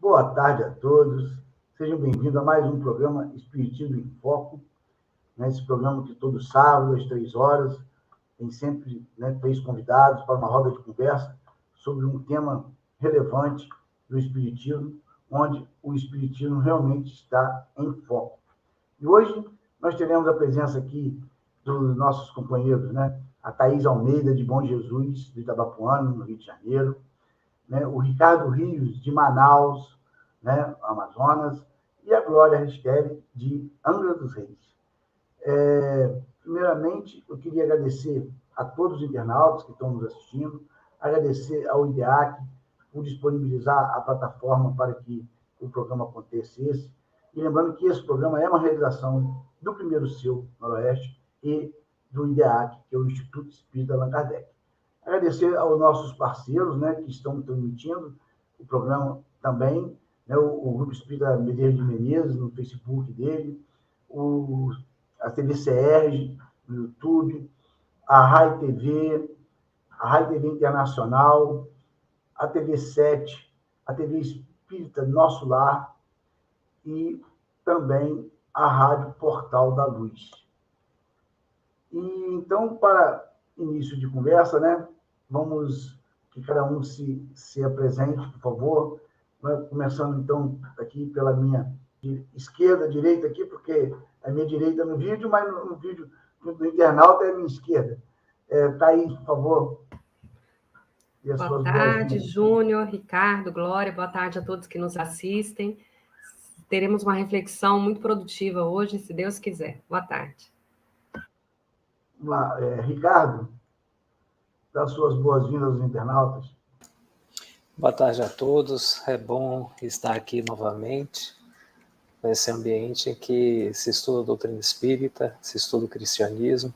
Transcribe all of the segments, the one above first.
Boa tarde a todos. Sejam bem-vindos a mais um programa Espiritismo em Foco. Esse programa que todo sábado, às 3 horas, tem sempre 3 convidados para uma roda de conversa sobre um tema relevante do Espiritismo, onde o Espiritismo realmente está em foco. E hoje nós teremos a presença aqui dos nossos companheiros, a Thaís Almeida, de Bom Jesus, de Itabapoana, no Rio de Janeiro, o Ricardo Rios, de Manaus, Amazonas, e a Glória Ristelli, de Angra dos Reis. Primeiramente, eu queria agradecer a todos os internautas que estão nos assistindo, agradecer ao IDEAC por disponibilizar a plataforma para que o programa acontecesse, e lembrando que esse programa é uma realização do Primeiro Seu Noroeste e do IDEAC, que é o Instituto Espírita Allan Kardec. Agradecer aos nossos parceiros, que estão transmitindo o programa também, o Grupo Espírita Medeiros de Menezes, no Facebook dele, a TV CR, no YouTube, a Rai TV Internacional, a TV 7, a TV Espírita Nosso Lar e também a Rádio Portal da Luz. E, então, para início de conversa, vamos que cada um se apresente, por favor. Começando, então, aqui pela minha esquerda, direita aqui, porque a minha direita no vídeo, mas no vídeo do internauta é a minha esquerda. Thaís, por favor. Boa tarde, Júnior, Ricardo, Glória, boa tarde a todos que nos assistem. Teremos uma reflexão muito produtiva hoje, se Deus quiser. Boa tarde. Vamos lá, Ricardo, dá suas boas-vindas aos internautas. Boa tarde a todos, é bom estar aqui novamente, nesse ambiente em que se estuda a doutrina espírita, se estuda o cristianismo,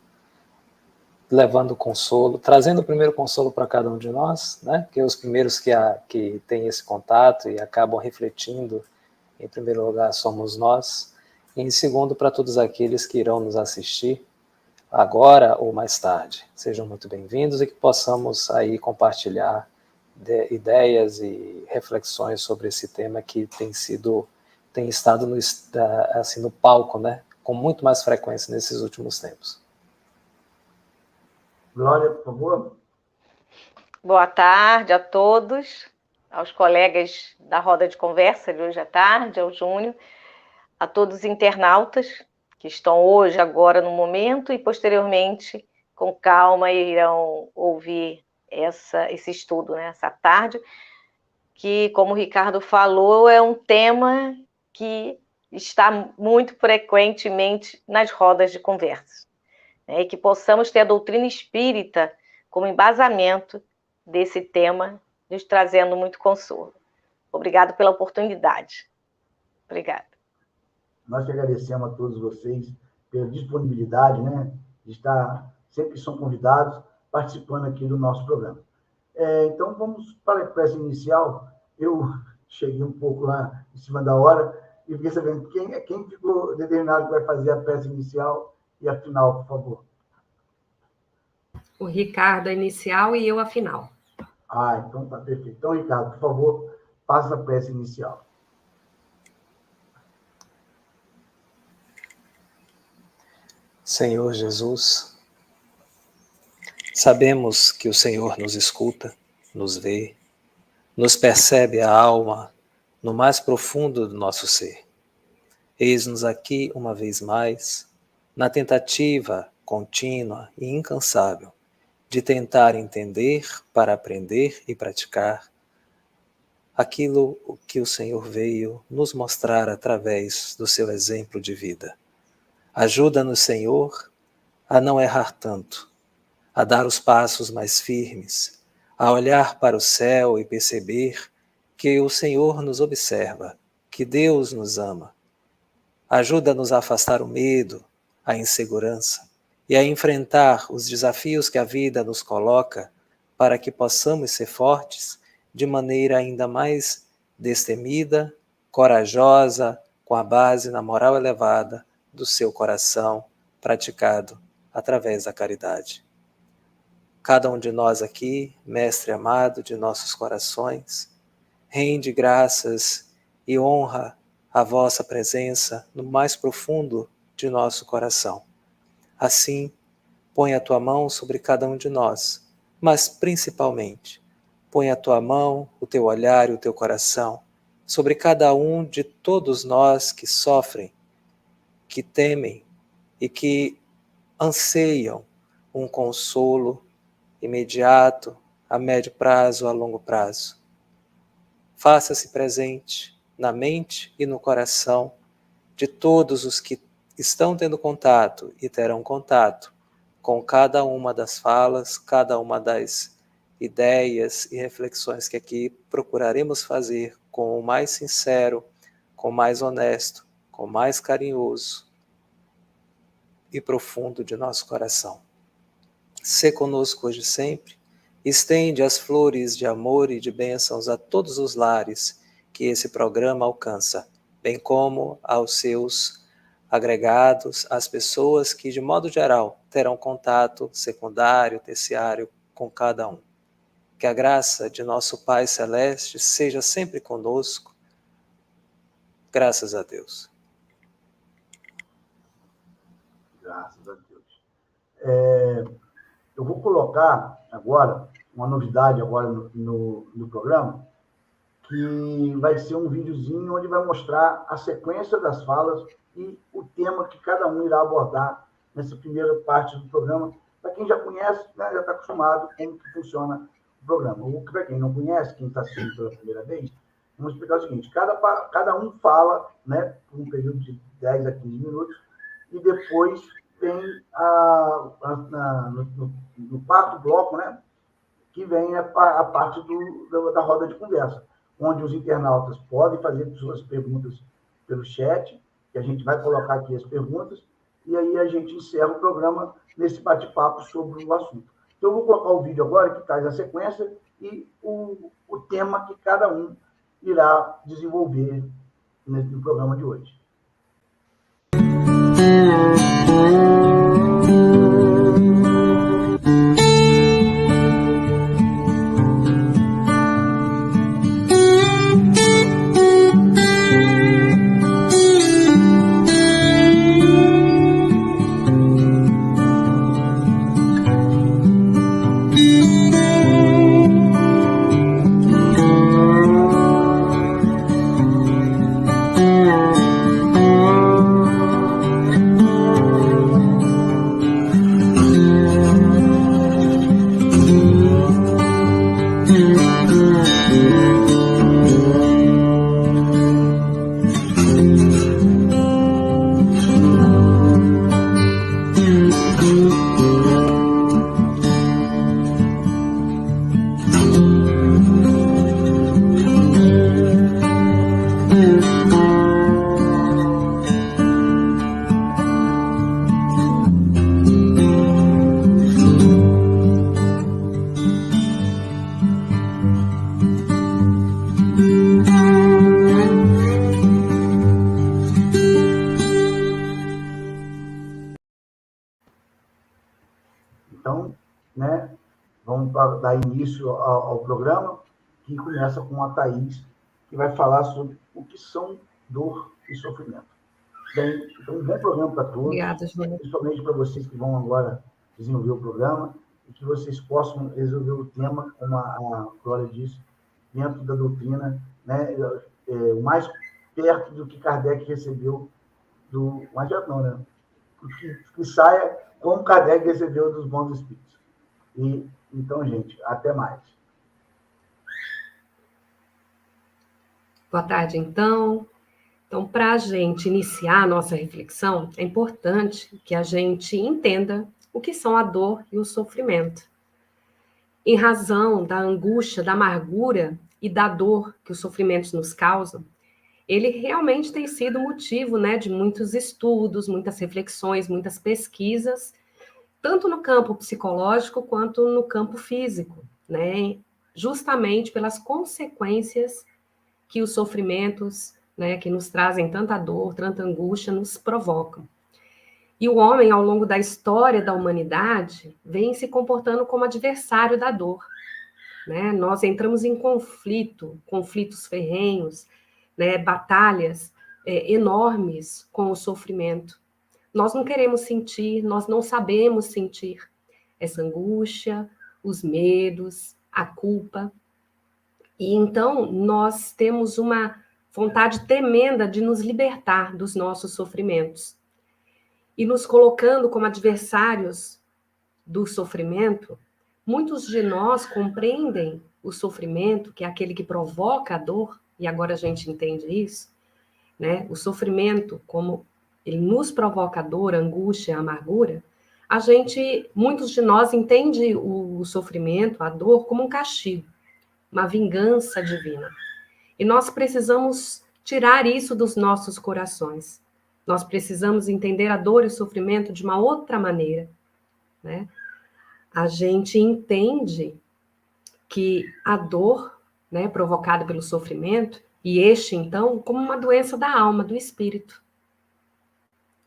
levando consolo, trazendo o primeiro consolo para cada um de nós, que os primeiros que têm esse contato e acabam refletindo, em primeiro lugar, somos nós, e em segundo, para todos aqueles que irão nos assistir, agora ou mais tarde. Sejam muito bem-vindos e que possamos aí compartilhar ideias e reflexões sobre esse tema que tem estado no palco, com muito mais frequência nesses últimos tempos. Glória, por favor. Boa tarde a todos, aos colegas da roda de conversa de hoje à tarde, ao Júnior, a todos os internautas que estão hoje, agora, no momento, e posteriormente, com calma, irão ouvir esse estudo, essa tarde, que, como o Ricardo falou, é um tema que está muito frequentemente nas rodas de conversa, e que possamos ter a doutrina espírita como embasamento desse tema, nos trazendo muito consolo. Obrigado pela oportunidade. Obrigada. Nós que agradecemos a todos vocês pela disponibilidade, de estar, sempre que são convidados, participando aqui do nosso programa. Então, vamos para a prece inicial. Eu cheguei um pouco lá em cima da hora e fiquei sabendo quem ficou determinado que vai fazer a prece inicial e a final, por favor. O Ricardo a inicial e eu a final. Então tá perfeito. Então, Ricardo, por favor, faça a prece inicial. Senhor Jesus, sabemos que o Senhor nos escuta, nos vê, nos percebe a alma no mais profundo do nosso ser. Eis-nos aqui uma vez mais, na tentativa contínua e incansável de tentar entender para aprender e praticar aquilo que o Senhor veio nos mostrar através do seu exemplo de vida. Ajuda-nos, Senhor, a não errar tanto, a dar os passos mais firmes, a olhar para o céu e perceber que o Senhor nos observa, que Deus nos ama. Ajuda-nos a afastar o medo, a insegurança e a enfrentar os desafios que a vida nos coloca para que possamos ser fortes de maneira ainda mais destemida, corajosa, com a base na moral elevada do seu coração praticado através da caridade. Cada um de nós aqui, Mestre amado de nossos corações, rende graças e honra a vossa presença no mais profundo de nosso coração. Assim, põe a tua mão sobre cada um de nós, mas principalmente, põe a tua mão, o teu olhar e o teu coração sobre cada um de todos nós que sofrem, que temem e que anseiam um consolo imediato, a médio prazo, a longo prazo. Faça-se presente na mente e no coração de todos os que estão tendo contato e terão contato com cada uma das falas, cada uma das ideias e reflexões que aqui procuraremos fazer com o mais sincero, com o mais honesto, com o mais carinhoso e profundo de nosso coração. Sê conosco hoje e sempre, estende as flores de amor e de bênçãos a todos os lares que esse programa alcança, bem como aos seus agregados, às pessoas que, de modo geral, terão contato secundário, terciário com cada um. Que a graça de nosso Pai Celeste seja sempre conosco. Graças a Deus. Graças a Deus. Eu vou colocar agora uma novidade agora no programa, que vai ser um videozinho onde vai mostrar a sequência das falas e o tema que cada um irá abordar nessa primeira parte do programa. Para quem já conhece, né, já está acostumado com como que funciona o programa. Ou para quem não conhece, quem está assistindo pela primeira vez, vamos explicar o seguinte: cada um fala, né, por um período de 10 a 15 minutos, e depois tem no quarto bloco, né, que vem a parte da roda de conversa, onde os internautas podem fazer suas perguntas pelo chat, que a gente vai colocar aqui as perguntas, e aí a gente encerra o programa nesse bate-papo sobre o assunto. Então, eu vou colocar o vídeo agora, que traz a sequência e o tema que cada um irá desenvolver no programa de hoje. Então, né, vamos dar início ao programa, que começa com a Thaís, que vai falar sobre o que são dor e sofrimento. Bem, então, um bom programa para todos. Obrigada, Júlia. Principalmente para vocês que vão agora desenvolver o programa, e que vocês possam resolver o tema, como a Glória disse, dentro da doutrina, né, o mais perto do que Kardec recebeu do... Mais perto não, né? Que saia como Kardec recebeu dos bons espíritos. E, então, gente, até mais. Boa tarde, então. Então, para a gente iniciar a nossa reflexão, é importante que a gente entenda o que são a dor e o sofrimento. Em razão da angústia, da amargura e da dor que os sofrimentos nos causam, ele realmente tem sido motivo, né, de muitos estudos, muitas reflexões, muitas pesquisas, tanto no campo psicológico quanto no campo físico, né, justamente pelas consequências que os sofrimentos, né, que nos trazem tanta dor, tanta angústia, nos provocam. E o homem, ao longo da história da humanidade, vem se comportando como adversário da dor, né? Nós entramos em conflitos ferrenhos, né, batalhas enormes com o sofrimento. Nós não queremos sentir, nós não sabemos sentir essa angústia, os medos, a culpa. E então nós temos uma vontade tremenda de nos libertar dos nossos sofrimentos. E nos colocando como adversários do sofrimento, muitos de nós compreendem o sofrimento, que é aquele que provoca a dor, e agora a gente entende isso, né? O sofrimento, como ele nos provoca dor, angústia, amargura, muitos de nós entendem o sofrimento, a dor, como um castigo, uma vingança divina. E nós precisamos tirar isso dos nossos corações. Nós precisamos entender a dor e o sofrimento de uma outra maneira, né? A gente entende que a dor, né, provocada pelo sofrimento, e então, como uma doença da alma, do espírito.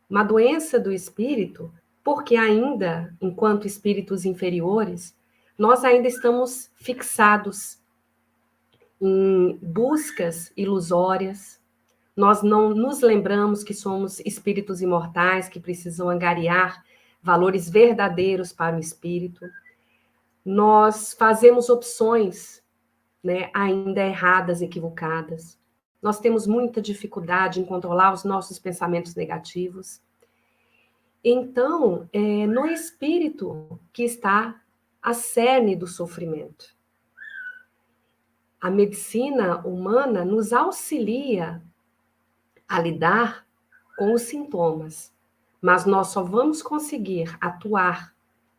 Uma doença do espírito, porque ainda, enquanto espíritos inferiores, nós ainda estamos fixados em buscas ilusórias. Nós não nos lembramos que somos espíritos imortais, que precisam angariar valores verdadeiros para o espírito. Nós fazemos opções, né, ainda erradas, equivocadas. Nós temos muita dificuldade em controlar os nossos pensamentos negativos. Então, no espírito que está a cerne do sofrimento. A medicina humana nos auxilia a lidar com os sintomas, mas nós só vamos conseguir atuar,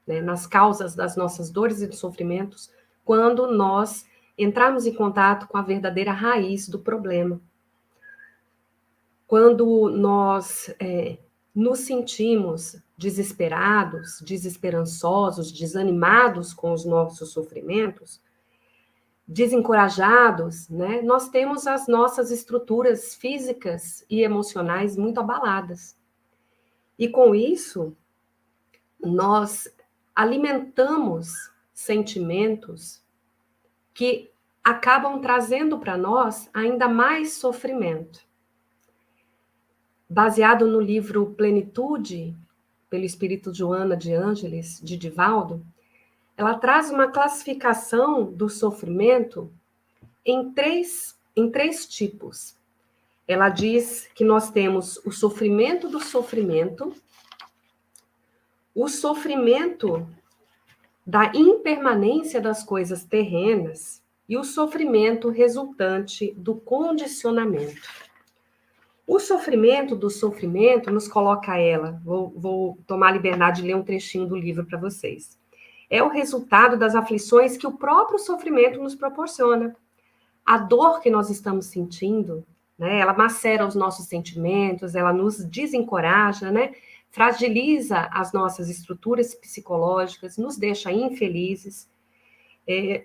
né, nas causas das nossas dores e dos sofrimentos quando nós entrarmos em contato com a verdadeira raiz do problema. Quando nós nos sentimos desesperados, desesperançosos, desanimados com os nossos sofrimentos, desencorajados, né, nós temos as nossas estruturas físicas e emocionais muito abaladas. E com isso, nós alimentamos sentimentos que acabam trazendo para nós ainda mais sofrimento. Baseado no livro Plenitude, pelo espírito Joana de Ângeles, de Divaldo, ela traz uma classificação do sofrimento em três tipos. Ela diz que nós temos o sofrimento do sofrimento, o sofrimento da impermanência das coisas terrenas e o sofrimento resultante do condicionamento. O sofrimento do sofrimento nos coloca vou tomar a liberdade de ler um trechinho do livro para vocês. É o resultado das aflições que o próprio sofrimento nos proporciona. A dor que nós estamos sentindo, né, ela macera os nossos sentimentos, ela nos desencoraja, né, fragiliza as nossas estruturas psicológicas, nos deixa infelizes,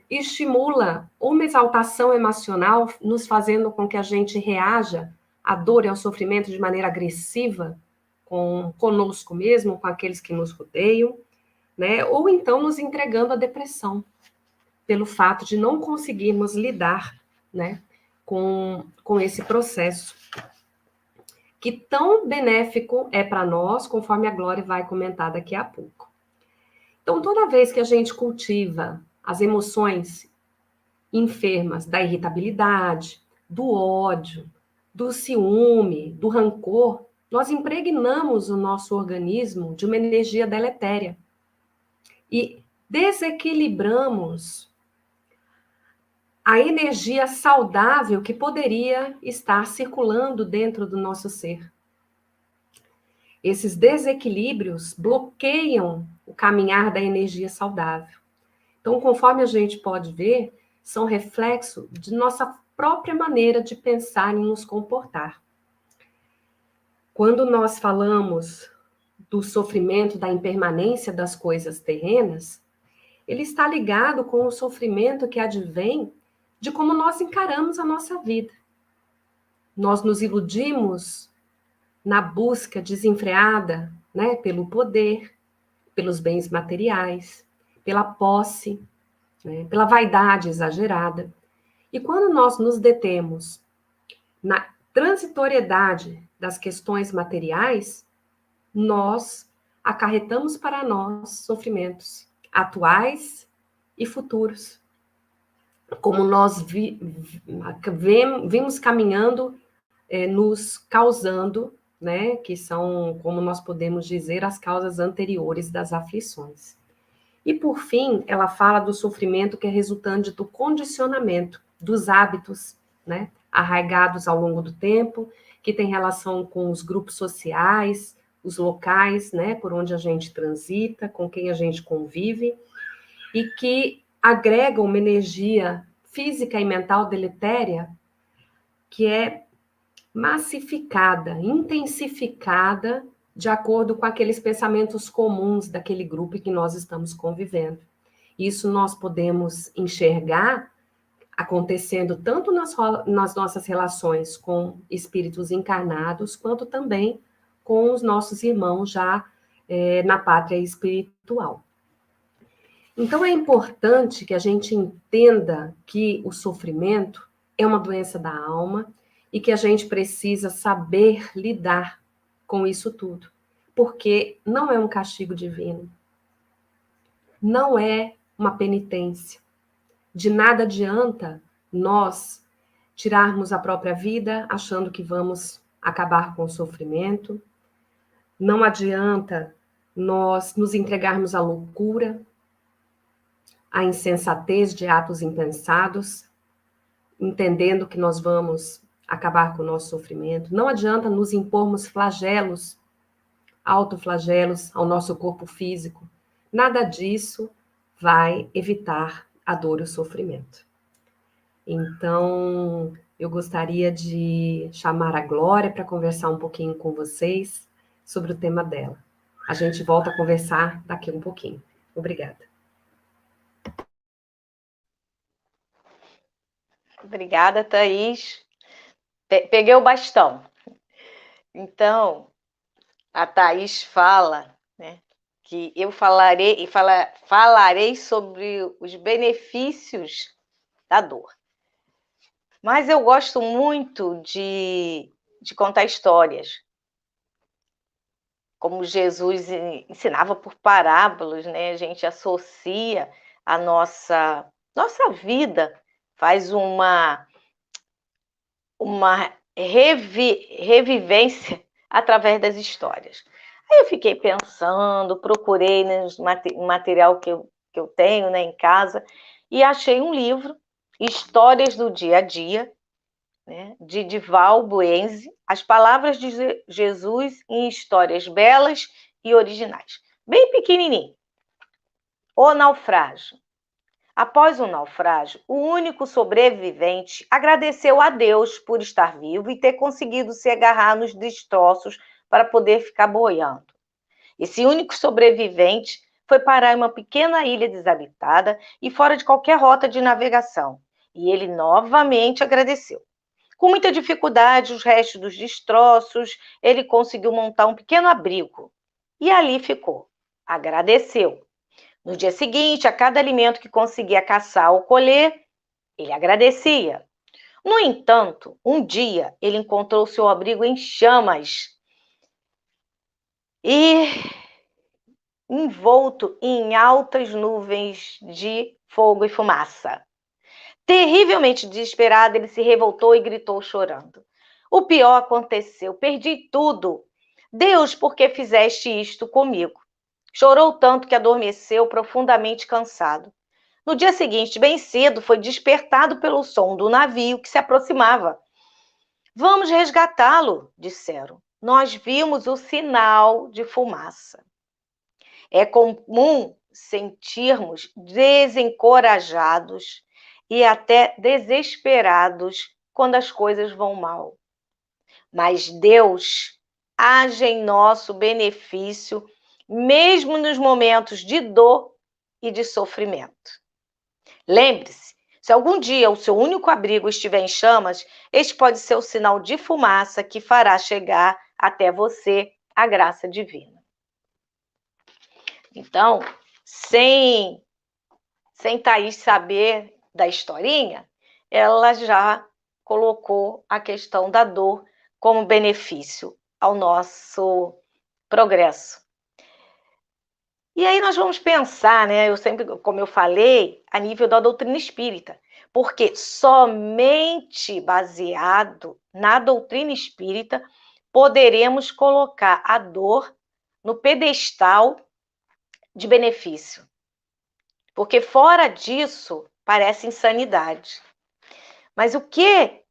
estimula uma exaltação emocional, nos fazendo com que a gente reaja à dor e ao sofrimento de maneira agressiva, conosco mesmo, com aqueles que nos rodeiam, né? Ou então nos entregando à depressão, pelo fato de não conseguirmos lidar, né, com esse processo, que tão benéfico é para nós, conforme a Glória vai comentar daqui a pouco. Então, toda vez que a gente cultiva as emoções enfermas da irritabilidade, do ódio, do ciúme, do rancor, nós impregnamos o nosso organismo de uma energia deletéria e desequilibramos a energia saudável que poderia estar circulando dentro do nosso ser. Esses desequilíbrios bloqueiam o caminhar da energia saudável. Então, conforme a gente pode ver, são reflexo de nossa própria maneira de pensar e nos comportar. Quando nós falamos do sofrimento, da impermanência das coisas terrenas, ele está ligado com o sofrimento que advém de como nós encaramos a nossa vida. Nós nos iludimos na busca desenfreada, né, pelo poder, pelos bens materiais, pela posse, né, pela vaidade exagerada. E quando nós nos detemos na transitoriedade das questões materiais, nós acarretamos para nós sofrimentos atuais e futuros. Como nós vimos caminhando, nos causando, né, que são, como nós podemos dizer, as causas anteriores das aflições. E, por fim, ela fala do sofrimento que é resultante do condicionamento, dos hábitos, né, arraigados ao longo do tempo, que tem relação com os grupos sociais, os locais, né, por onde a gente transita, com quem a gente convive, e que agregam uma energia física e mental deletéria que é massificada, intensificada de acordo com aqueles pensamentos comuns daquele grupo em que nós estamos convivendo. Isso nós podemos enxergar acontecendo tanto nas nossas relações com espíritos encarnados, quanto também com os nossos irmãos já na pátria espiritual. Então, é importante que a gente entenda que o sofrimento é uma doença da alma e que a gente precisa saber lidar com isso tudo, porque não é um castigo divino, não é uma penitência. De nada adianta nós tirarmos a própria vida achando que vamos acabar com o sofrimento, não adianta nós nos entregarmos à loucura, à insensatez de atos impensados, entendendo que nós vamos acabar com o nosso sofrimento. Não adianta nos impormos flagelos, autoflagelos ao nosso corpo físico. Nada disso vai evitar a dor e o sofrimento. Então, eu gostaria de chamar a Glória para conversar um pouquinho com vocês sobre o tema dela. A gente volta a conversar daqui um pouquinho. Obrigada. Obrigada, Thaís. Peguei o bastão. Então, a Thaís fala, né, que eu falarei sobre os benefícios da dor. Mas eu gosto muito de contar histórias. Como Jesus ensinava por parábolas, né? A gente associa a nossa vida, faz uma revivência através das histórias. Aí eu fiquei pensando, procurei no material que eu tenho, né, em casa, e achei um livro, Histórias do Dia a Dia, né, de Dival Buenzi, As Palavras de Jesus em Histórias Belas e Originais. Bem pequenininho. O Naufrágio. Após o naufrágio, o único sobrevivente agradeceu a Deus por estar vivo e ter conseguido se agarrar nos destroços para poder ficar boiando. Esse único sobrevivente foi parar em uma pequena ilha desabitada e fora de qualquer rota de navegação, e ele novamente agradeceu. Com muita dificuldade, os restos dos destroços, ele conseguiu montar um pequeno abrigo, e ali ficou. Agradeceu. No dia seguinte, a cada alimento que conseguia caçar ou colher, ele agradecia. No entanto, um dia ele encontrou seu abrigo em chamas e envolto em altas nuvens de fogo e fumaça. Terrivelmente desesperado, ele se revoltou e gritou chorando. O pior aconteceu, perdi tudo. Deus, por que fizeste isto comigo? Chorou tanto que adormeceu profundamente cansado. No dia seguinte, bem cedo, foi despertado pelo som do navio que se aproximava. Vamos resgatá-lo, disseram. Nós vimos o sinal de fumaça. É comum sentirmos desencorajados e até desesperados quando as coisas vão mal. Mas Deus age em nosso benefício, mesmo nos momentos de dor e de sofrimento. Lembre-se, se algum dia o seu único abrigo estiver em chamas, este pode ser o sinal de fumaça que fará chegar até você a graça divina. Então, sem Thaís saber da historinha, ela já colocou a questão da dor como benefício ao nosso progresso. E aí nós vamos pensar, né? Eu sempre, como eu falei, a nível da doutrina espírita, porque somente baseado na doutrina espírita poderemos colocar a dor no pedestal de benefício. Porque fora disso, parece insanidade. Mas o que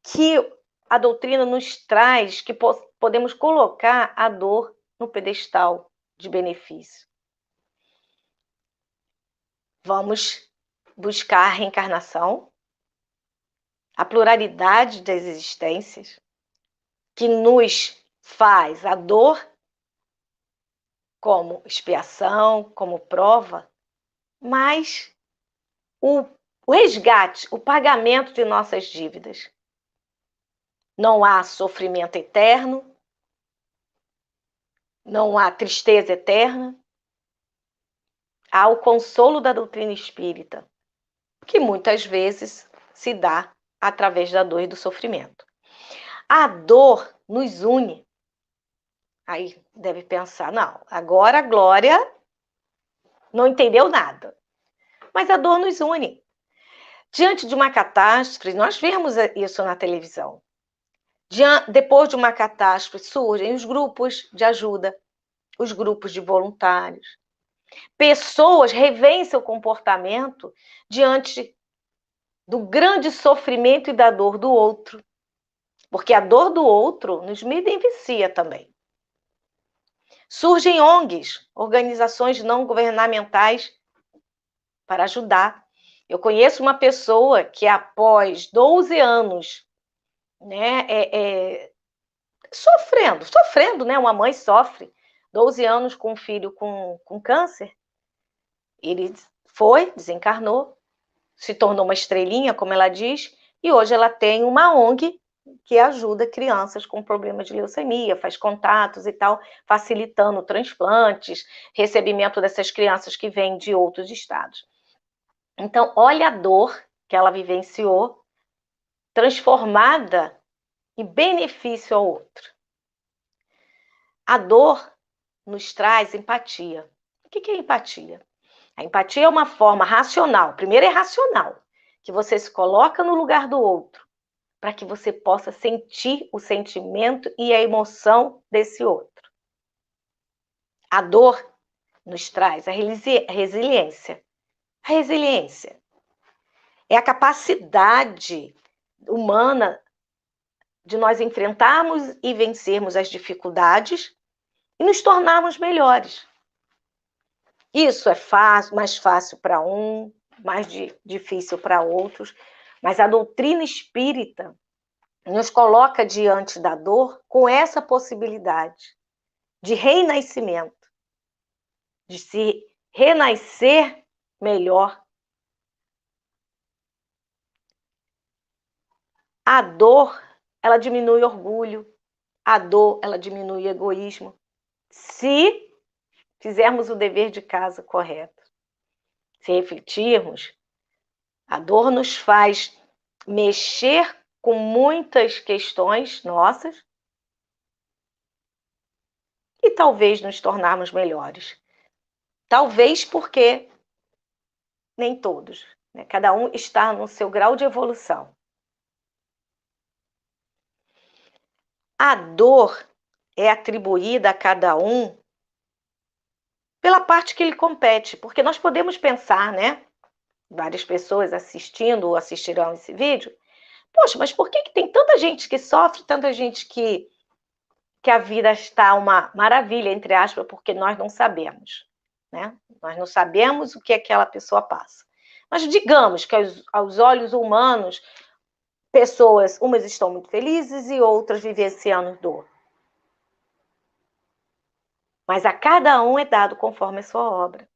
a doutrina nos traz que podemos colocar a dor no pedestal de benefício? Vamos buscar a reencarnação, a pluralidade das existências, que nos faz a dor como expiação, como prova, mas o resgate, o pagamento de nossas dívidas. Não há sofrimento eterno, não há tristeza eterna, há o consolo da doutrina espírita, que muitas vezes se dá através da dor e do sofrimento. A dor nos une. Aí deve pensar, não, agora a Glória não entendeu nada. Mas a dor nos une. Diante de uma catástrofe, nós vemos isso na televisão. Depois de uma catástrofe, surgem os grupos de ajuda, os grupos de voluntários. Pessoas revêem seu comportamento diante do grande sofrimento e da dor do outro. Porque a dor do outro nos beneficia também. Surgem ONGs, organizações não governamentais, para ajudar. Eu conheço uma pessoa que após 12 anos, né, sofrendo, né, uma mãe sofre, 12 anos com um filho com câncer, ele desencarnou, se tornou uma estrelinha, como ela diz, e hoje ela tem uma ONG que ajuda crianças com problemas de leucemia, faz contatos e tal, facilitando transplantes, recebimento dessas crianças que vêm de outros estados. Então, olha a dor que ela vivenciou, transformada em benefício ao outro. A dor nos traz empatia. O que é empatia? A empatia é uma forma racional. Primeiro é racional, que você se coloca no lugar do outro, para que você possa sentir o sentimento e a emoção desse outro. A dor nos traz a resiliência. A resiliência é a capacidade humana de nós enfrentarmos e vencermos as dificuldades e nos tornarmos melhores. Isso é mais fácil para um, mais difícil para outros, mas a doutrina espírita nos coloca diante da dor com essa possibilidade de renascimento, de se renascer melhor. A dor, ela diminui orgulho, a dor, ela diminui egoísmo, se fizermos o dever de casa correto. Se refletirmos, a dor nos faz mexer com muitas questões nossas e talvez nos tornarmos melhores. Talvez porque nem todos, né? Cada um está no seu grau de evolução. A dor é atribuída a cada um pela parte que lhe compete, porque nós podemos pensar, né? Várias pessoas assistindo ou assistirão esse vídeo. Poxa, mas por que tem tanta gente que sofre, tanta gente que a vida está uma maravilha, entre aspas, porque nós não sabemos, né? Nós não sabemos o que aquela pessoa passa. Mas digamos que aos olhos humanos, pessoas, umas estão muito felizes e outras vivenciando dor. Mas a cada um é dado conforme a sua obra.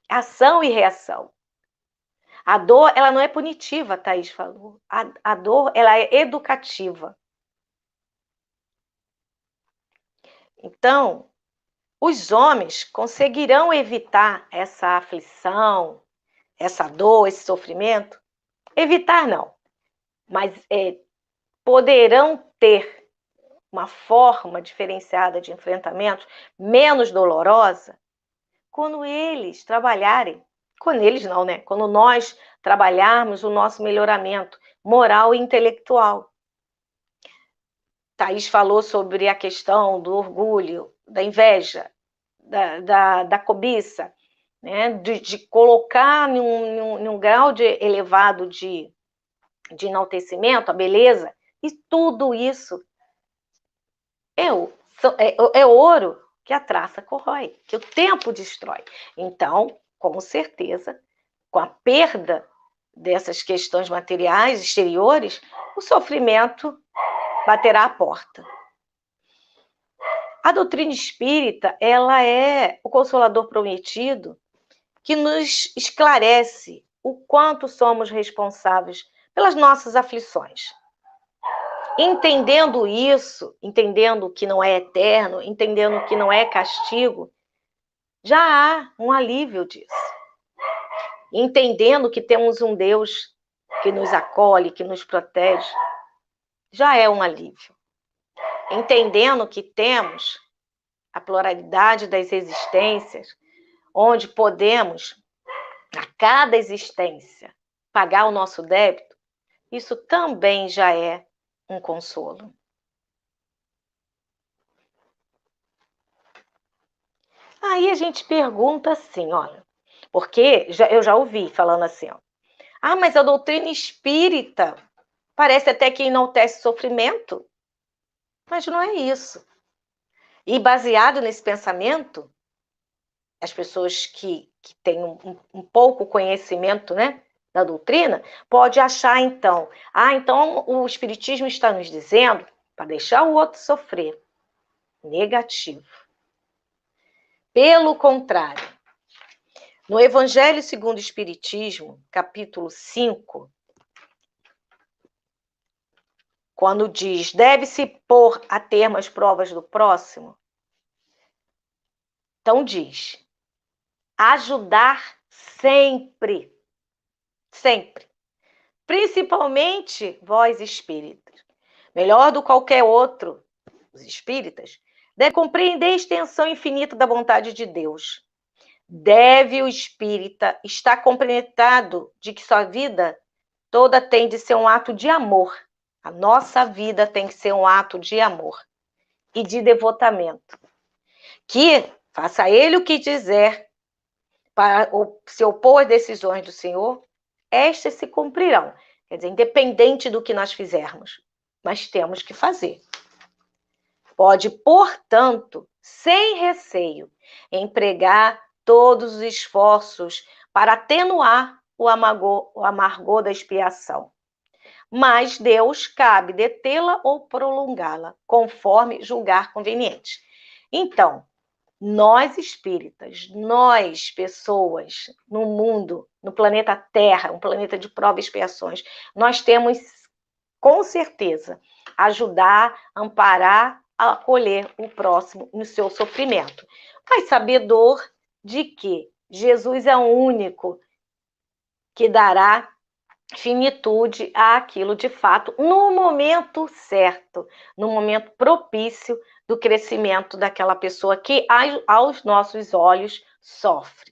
Ação e reação. A dor, ela não é punitiva, a Thaís falou. A dor, ela é educativa. Então, os homens conseguirão evitar essa aflição, essa dor, esse sofrimento? Evitar não, mas poderão ter uma forma diferenciada de enfrentamento, menos dolorosa, quando eles trabalharem, quando eles não, né? Quando nós trabalharmos o nosso melhoramento moral e intelectual. Thaís falou sobre a questão do orgulho, da inveja, da cobiça, né? de colocar num grau elevado de enaltecimento a beleza, e tudo isso é ouro que a traça corrói, que o tempo destrói. Então, com certeza, com a perda dessas questões materiais exteriores, o sofrimento baterá a porta. A doutrina espírita, ela é o consolador prometido que nos esclarece o quanto somos responsáveis pelas nossas aflições. Entendendo isso, entendendo que não é eterno, entendendo que não é castigo, já há um alívio disso. Entendendo que temos um Deus que nos acolhe, que nos protege, já é um alívio. Entendendo que temos a pluralidade das existências, onde podemos, a cada existência, pagar o nosso débito, isso também já é um consolo. Aí a gente pergunta assim, olha, porque eu já ouvi falando assim, ó, mas a doutrina espírita parece até que enaltece o sofrimento, mas não é isso. E baseado nesse pensamento, as pessoas que têm um pouco conhecimento, né, da doutrina, pode achar então, então o Espiritismo está nos dizendo para deixar o outro sofrer. Negativo. Pelo contrário, no Evangelho segundo o Espiritismo, capítulo 5, quando diz, deve-se pôr a termo as provas do próximo, então diz, ajudar sempre, sempre, principalmente vós espíritas, melhor do que qualquer outro, os espíritas, deve compreender a extensão infinita da vontade de Deus. Deve o espírita estar compreendado de que sua vida toda tem de ser um ato de amor. A nossa vida tem que ser um ato de amor e de devotamento. Que faça ele o que dizer para se opor às decisões do Senhor, estas se cumprirão. Quer dizer, independente do que nós fizermos, mas temos que fazer. Pode, portanto, sem receio, empregar todos os esforços para atenuar o amargor da expiação. Mas Deus cabe detê-la ou prolongá-la, conforme julgar conveniente. Então, nós espíritas, nós pessoas no mundo, no planeta Terra, um planeta de provas e expiações, nós temos, com certeza, ajudar, amparar, acolher o próximo no seu sofrimento. Mas sabedor de que Jesus é o único que dará finitude àquilo de fato, no momento certo, no momento propício do crescimento daquela pessoa que, aos nossos olhos, sofre.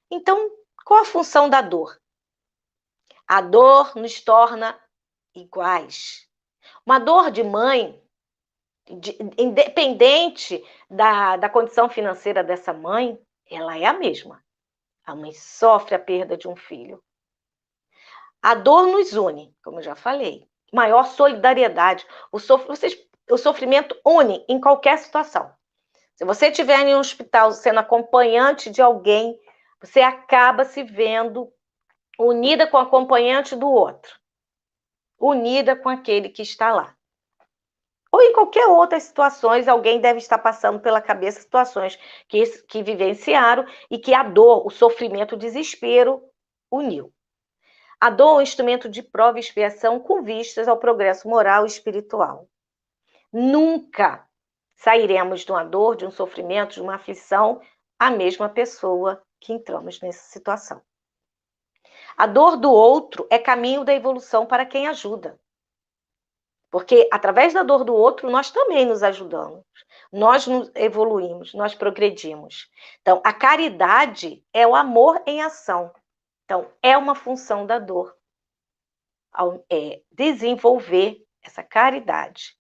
Então, qual a função da dor? A dor nos torna iguais. Uma dor de mãe, independente da condição financeira dessa mãe, ela é a mesma. A mãe sofre a perda de um filho. A dor nos une, como eu já falei. Maior solidariedade. O sofrimento une em qualquer situação. Se você estiver em um hospital sendo acompanhante de alguém, você acaba se vendo unida com o acompanhante do outro. Unida com aquele que está lá. Ou em qualquer outras situações, alguém deve estar passando pela cabeça situações que vivenciaram e que a dor, o sofrimento, o desespero uniu. A dor é um instrumento de prova e expiação com vistas ao progresso moral e espiritual. Nunca sairemos de uma dor, de um sofrimento, de uma aflição, a mesma pessoa que entramos nessa situação. A dor do outro é caminho da evolução para quem ajuda. Porque através da dor do outro, nós também nos ajudamos. Nós nos evoluímos, nós progredimos. Então, a caridade é o amor em ação. Então, é uma função da dor. É desenvolver essa caridade.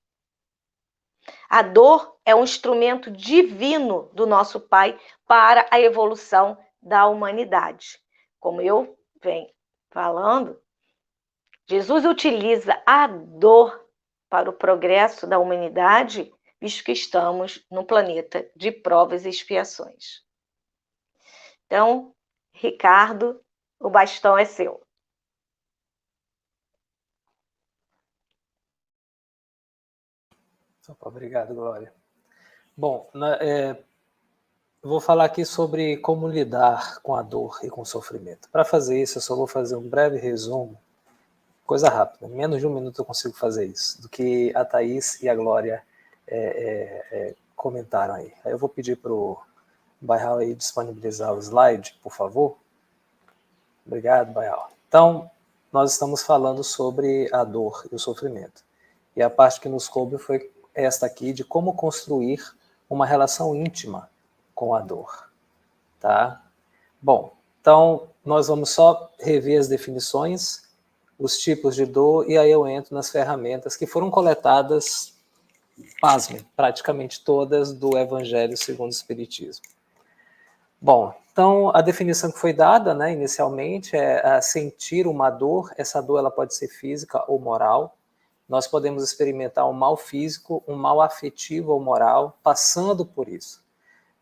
A dor é um instrumento divino do nosso Pai para a evolução da humanidade. Como eu venho falando, Jesus utiliza a dor para o progresso da humanidade, visto que estamos num planeta de provas e expiações. Então, Ricardo, o bastão é seu. Obrigado, Glória. Bom, eu vou falar aqui sobre como lidar com a dor e com o sofrimento. Para fazer isso, eu só vou fazer um breve resumo, coisa rápida, em menos de um minuto eu consigo fazer isso, do que a Thaís e a Glória comentaram aí. Aí eu vou pedir para o Baihal aí disponibilizar o slide, por favor. Obrigado, Baihal. Então, nós estamos falando sobre a dor e o sofrimento. E a parte que nos coube foi esta aqui, de como construir uma relação íntima com a dor. Tá? Bom, então nós vamos só rever as definições, os tipos de dor, e aí eu entro nas ferramentas que foram coletadas, pasmem, praticamente todas do Evangelho segundo o Espiritismo. Bom, então a definição que foi dada, né, inicialmente é sentir uma dor. Essa dor ela pode ser física ou moral. Nós podemos experimentar um mal físico, um mal afetivo ou moral, passando por isso.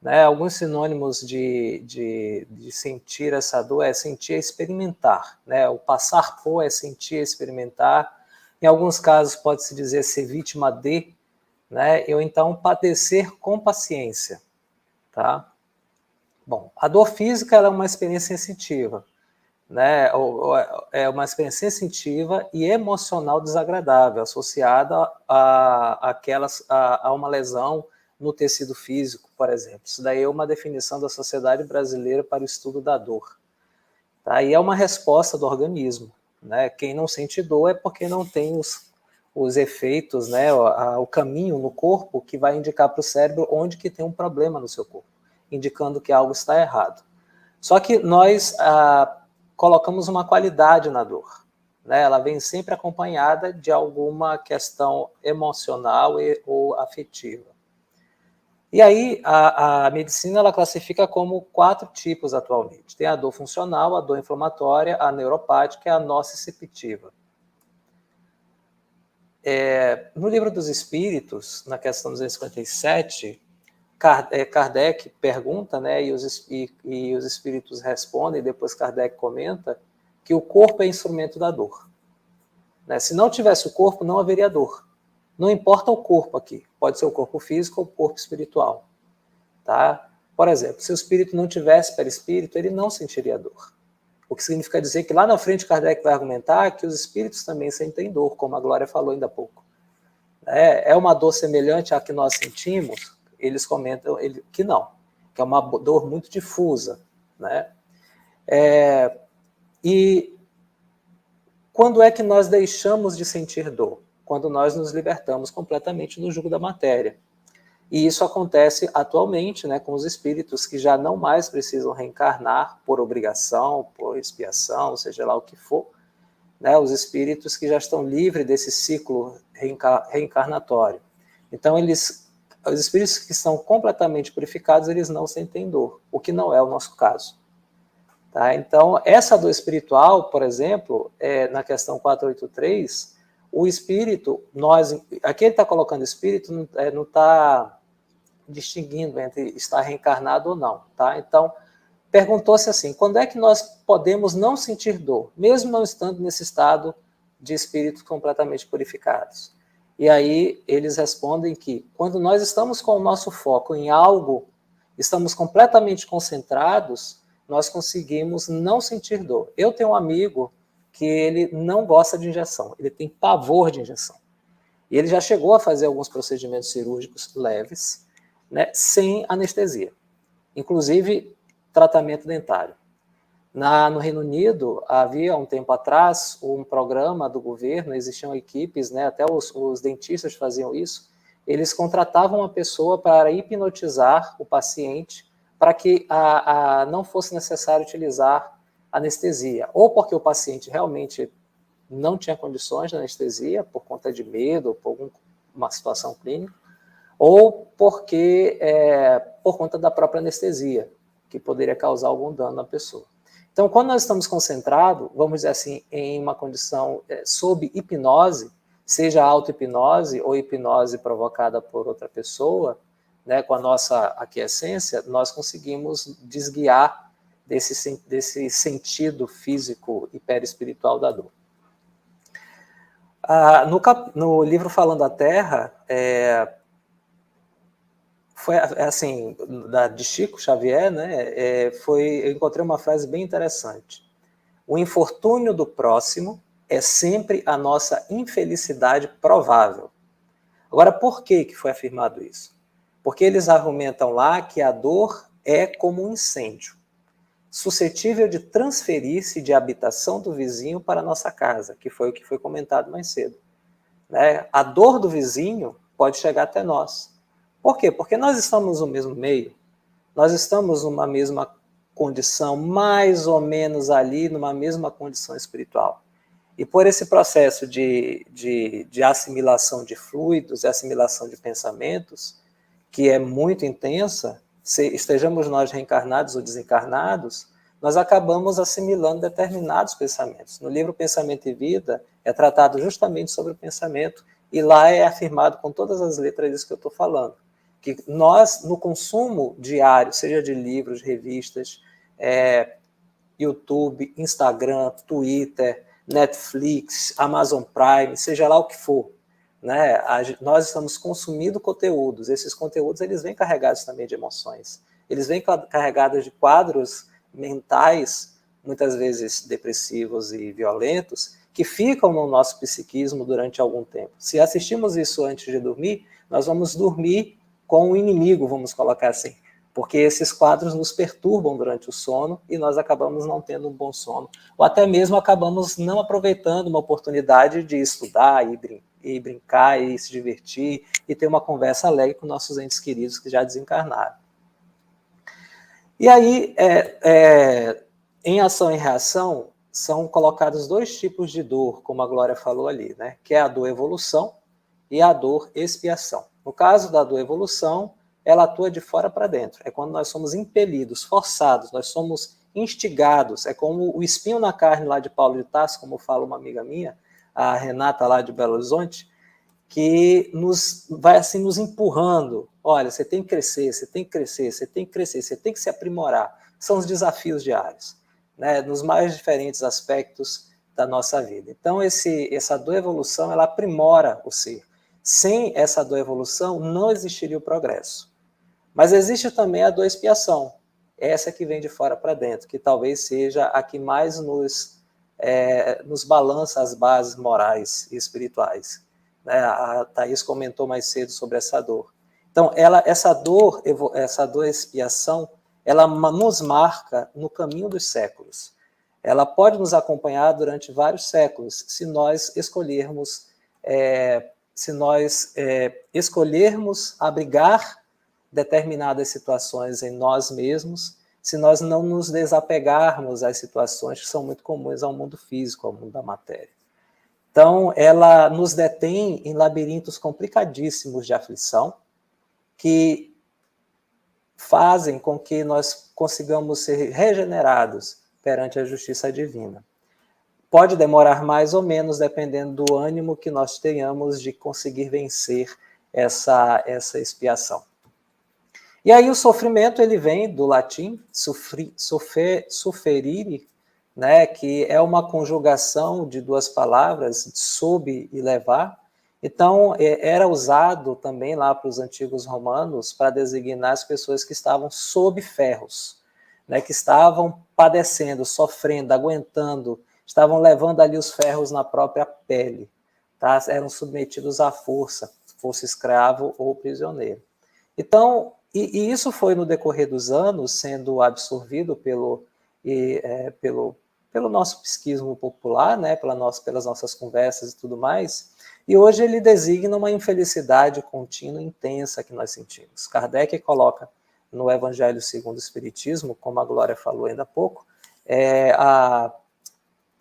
Né? Alguns sinônimos de sentir essa dor é sentir é experimentar. Né? O passar por é sentir é experimentar. Em alguns casos pode-se dizer ser vítima de, né? Ou então padecer com paciência. Tá? Bom, a dor física ela é uma experiência sensitiva. Né, é uma experiência sensitiva e emocional desagradável, associada a uma lesão no tecido físico, por exemplo. Isso daí é uma definição da Sociedade Brasileira para o Estudo da Dor. Tá? E é uma resposta do organismo. Né? Quem não sente dor é porque não tem os efeitos, né, o caminho no corpo que vai indicar para o cérebro onde que tem um problema no seu corpo, indicando que algo está errado. Só que nós colocamos uma qualidade na dor. Né? Ela vem sempre acompanhada de alguma questão emocional ou afetiva. E aí, a medicina ela classifica como 4 tipos atualmente. Tem a dor funcional, a dor inflamatória, a neuropática e a nociceptiva. No Livro dos Espíritos, na questão 257, Kardec pergunta, né, e os espíritos respondem, e depois Kardec comenta que o corpo é instrumento da dor. Né? Se não tivesse o corpo, não haveria dor. Não importa o corpo aqui, pode ser o corpo físico ou o corpo espiritual. Tá? Por exemplo, se o espírito não tivesse perispírito, ele não sentiria dor. O que significa dizer que lá na frente Kardec vai argumentar que os espíritos também sentem dor, como a Glória falou ainda há pouco. É uma dor semelhante à que nós sentimos? Eles comentam que não, que é uma dor muito difusa. Né? E quando é que nós deixamos de sentir dor? Quando nós nos libertamos completamente do jugo da matéria. E isso acontece atualmente, né, com os espíritos que já não mais precisam reencarnar por obrigação, por expiação, seja lá o que for. Né, os espíritos que já estão livres desse ciclo reencarnatório. Então, os espíritos que são completamente purificados, eles não sentem dor, o que não é o nosso caso. Tá? Então, essa dor espiritual, por exemplo, na questão 483, o espírito, aqui ele está colocando espírito, não está distinguindo entre estar reencarnado ou não. Tá? Então, perguntou-se assim, quando é que nós podemos não sentir dor, mesmo não estando nesse estado de espíritos completamente purificados? E aí eles respondem que quando nós estamos com o nosso foco em algo, estamos completamente concentrados, nós conseguimos não sentir dor. Eu tenho um amigo que ele não gosta de injeção, ele tem pavor de injeção. E ele já chegou a fazer alguns procedimentos cirúrgicos leves, né, sem anestesia. Inclusive, tratamento dentário. No Reino Unido, havia um tempo atrás um programa do governo, existiam equipes, né, até os dentistas faziam isso, eles contratavam uma pessoa para hipnotizar o paciente para que não fosse necessário utilizar anestesia, ou porque o paciente realmente não tinha condições de anestesia, por conta de medo, ou por alguma situação clínica, ou porque por conta da própria anestesia, que poderia causar algum dano na pessoa. Então, quando nós estamos concentrados, vamos dizer assim, em uma condição sob hipnose, seja auto-hipnose ou hipnose provocada por outra pessoa, né, com a nossa aquiescência, nós conseguimos desguiar desse sentido físico e perispiritual da dor. No livro Falando a Terra, foi assim, de Chico Xavier, né, eu encontrei uma frase bem interessante. O infortúnio do próximo é sempre a nossa infelicidade provável. Agora, por que foi afirmado isso? Porque eles argumentam lá que a dor é como um incêndio, suscetível de transferir-se de habitação do vizinho para a nossa casa, que foi o que foi comentado mais cedo. Né? A dor do vizinho pode chegar até nós. Por quê? Porque nós estamos no mesmo meio, nós estamos numa mesma condição, mais ou menos ali, numa mesma condição espiritual. E por esse processo de assimilação de fluidos e assimilação de pensamentos, que é muito intensa, estejamos nós reencarnados ou desencarnados, nós acabamos assimilando determinados pensamentos. No livro Pensamento e Vida, é tratado justamente sobre o pensamento, e lá é afirmado com todas as letras disso que eu estou falando, que nós, no consumo diário, seja de livros, revistas, YouTube, Instagram, Twitter, Netflix, Amazon Prime, seja lá o que for, né? Nós estamos consumindo conteúdos. Esses conteúdos eles vêm carregados também de emoções. Eles vêm carregados de quadros mentais, muitas vezes depressivos e violentos, que ficam no nosso psiquismo durante algum tempo. Se assistimos isso antes de dormir, nós vamos dormir com o inimigo, vamos colocar assim, porque esses quadros nos perturbam durante o sono e nós acabamos não tendo um bom sono, ou até mesmo acabamos não aproveitando uma oportunidade de estudar e brincar e se divertir e ter uma conversa alegre com nossos entes queridos que já desencarnaram. E aí, em ação e reação, são colocados dois tipos de dor, como a Glória falou ali, né? Que é a dor evolução e a dor expiação. No caso da dor evolução, ela atua de fora para dentro. É quando nós somos impelidos, forçados, nós somos instigados. É como o espinho na carne lá de Paulo de Tarso, como fala uma amiga minha, a Renata lá de Belo Horizonte, que vai assim nos empurrando. Olha, você tem que crescer, você tem que crescer, você tem que crescer, você tem que se aprimorar. São os desafios diários, né, nos mais diferentes aspectos da nossa vida. Então, essa dor evolução, ela aprimora o ser. Sem essa dor evolução, não existiria o progresso. Mas existe também a dor expiação, essa que vem de fora para dentro, que talvez seja a que mais nos balança as bases morais e espirituais. A Thaís comentou mais cedo sobre essa dor. Então, essa dor expiação, ela nos marca no caminho dos séculos. Ela pode nos acompanhar durante vários séculos, se nós escolhermos abrigar determinadas situações em nós mesmos, se nós não nos desapegarmos às situações que são muito comuns ao mundo físico, ao mundo da matéria. Então, ela nos detém em labirintos complicadíssimos de aflição, que fazem com que nós consigamos ser regenerados perante a justiça divina. Pode demorar mais ou menos, dependendo do ânimo que nós tenhamos de conseguir vencer essa expiação. E aí o sofrimento ele vem do latim sufferire, né, que é uma conjugação de duas palavras, sob e levar. Então, era usado também lá para os antigos romanos para designar as pessoas que estavam sob ferros, né, que estavam padecendo, sofrendo, aguentando, estavam levando ali os ferros na própria pele, tá? Eram submetidos à força, fosse escravo ou prisioneiro. Então, e isso foi no decorrer dos anos sendo absorvido pelo e pelo nosso psiquismo popular, né, pelas nossas conversas e tudo mais, e hoje ele designa uma infelicidade contínua e intensa que nós sentimos. Kardec coloca no Evangelho segundo o Espiritismo, como a Glória falou ainda há pouco,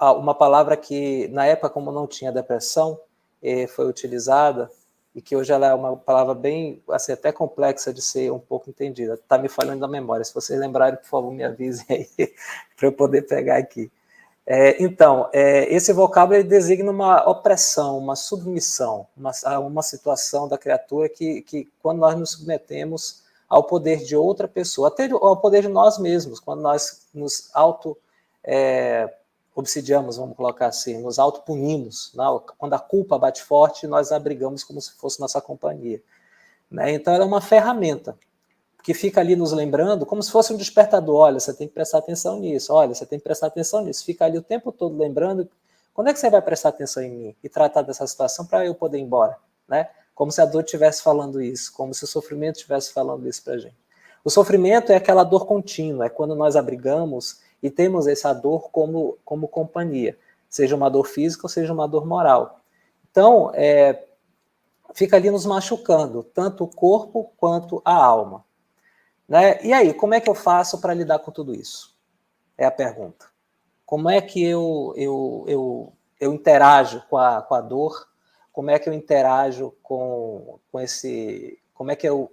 uma palavra que, na época, como não tinha depressão, foi utilizada, e que hoje ela é uma palavra bem, assim, até complexa de ser um pouco entendida. Está me falando da memória. Se vocês lembrarem, por favor, me avisem aí, para eu poder pegar aqui. Então, esse vocábulo ele designa uma opressão, uma submissão, uma situação da criatura que, quando nós nos submetemos ao poder de outra pessoa, até ao poder de nós mesmos, quando nós nos obsidiamos, vamos colocar assim, nos autopunimos, quando a culpa bate forte, nós abrigamos como se fosse nossa companhia. Né? Então, ela é uma ferramenta que fica ali nos lembrando, como se fosse um despertador. Olha, você tem que prestar atenção nisso, olha, você tem que prestar atenção nisso. Fica ali o tempo todo lembrando, quando é que você vai prestar atenção em mim e tratar dessa situação para eu poder ir embora? Né? Como se a dor estivesse falando isso, como se o sofrimento estivesse falando isso para a gente. O sofrimento é aquela dor contínua, é quando nós abrigamos e temos essa dor como companhia, seja uma dor física ou seja uma dor moral. Então, fica ali nos machucando, tanto o corpo quanto a alma. Né? E aí, como é que eu faço para lidar com tudo isso? É a pergunta. Como é que eu interajo com a dor? Como é que eu interajo com esse... Como é que eu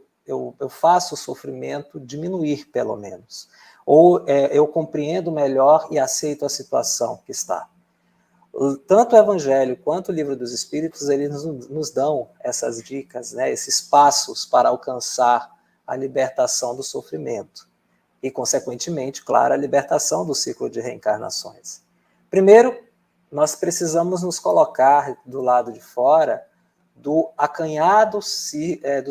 faço o sofrimento diminuir, pelo menos? Ou eu compreendo melhor e aceito a situação que está? Tanto o Evangelho quanto o Livro dos Espíritos, eles nos dão essas dicas, né, esses passos para alcançar a libertação do sofrimento e, consequentemente, claro, a libertação do ciclo de reencarnações. Primeiro, nós precisamos nos colocar do lado de fora do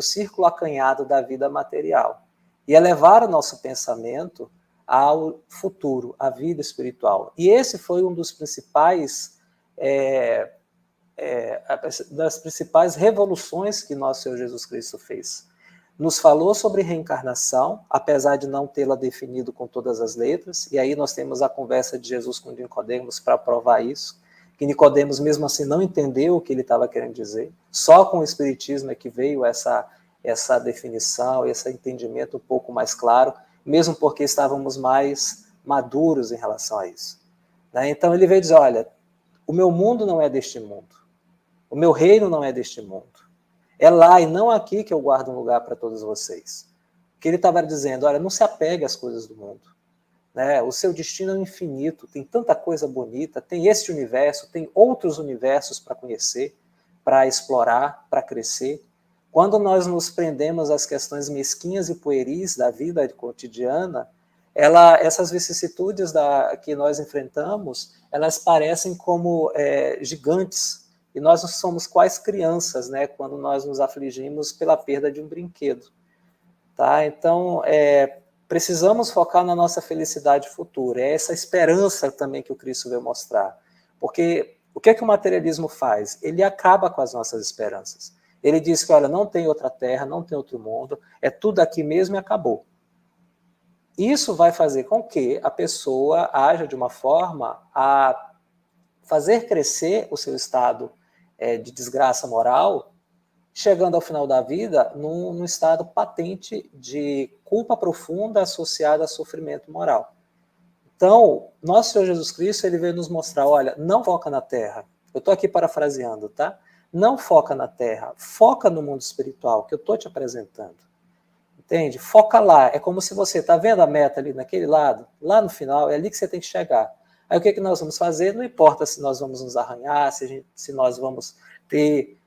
círculo acanhado da vida material e elevar o nosso pensamento ao futuro, à vida espiritual. E esse foi um dos principais das principais revoluções que nosso Senhor Jesus Cristo fez. Nos falou sobre reencarnação, apesar de não tê-la definido com todas as letras, e aí nós temos a conversa de Jesus com Nicodemos para provar isso, que Nicodemos mesmo assim não entendeu o que ele estava querendo dizer, só com o Espiritismo é que veio essa definição, esse entendimento um pouco mais claro, mesmo porque estávamos mais maduros em relação a isso. Né? Então ele veio dizer, olha, o meu mundo não é deste mundo, o meu reino não é deste mundo, é lá e não aqui que eu guardo um lugar para todos vocês. Que ele estava dizendo, olha, não se apegue às coisas do mundo. Né? O seu destino é infinito, tem tanta coisa bonita, tem este universo, tem outros universos para conhecer, para explorar, para crescer. Quando nós nos prendemos às questões mesquinhas e pueris da vida cotidiana, essas vicissitudes que nós enfrentamos, elas parecem como gigantes, e nós não somos quais crianças, né, quando nós nos afligimos pela perda de um brinquedo. Tá? Então, precisamos focar na nossa felicidade futura. É essa esperança também que o Cristo veio mostrar. Porque o que o materialismo faz? Ele acaba com as nossas esperanças. Ele diz que, olha, não tem outra terra, não tem outro mundo, é tudo aqui mesmo e acabou. Isso vai fazer com que a pessoa haja de uma forma a fazer crescer o seu estado de desgraça moral, chegando ao final da vida num estado patente de culpa profunda associada a sofrimento moral. Então, nosso Senhor Jesus Cristo, ele veio nos mostrar, olha, não foca na terra. Eu estou aqui parafraseando, tá? Não foca na terra, foca no mundo espiritual que eu estou te apresentando. Entende? Foca lá. É como se você está vendo a meta ali naquele lado, lá no final, é ali que você tem que chegar. Aí o que nós vamos fazer? Não importa se nós vamos nos arranhar, se nós vamos ter...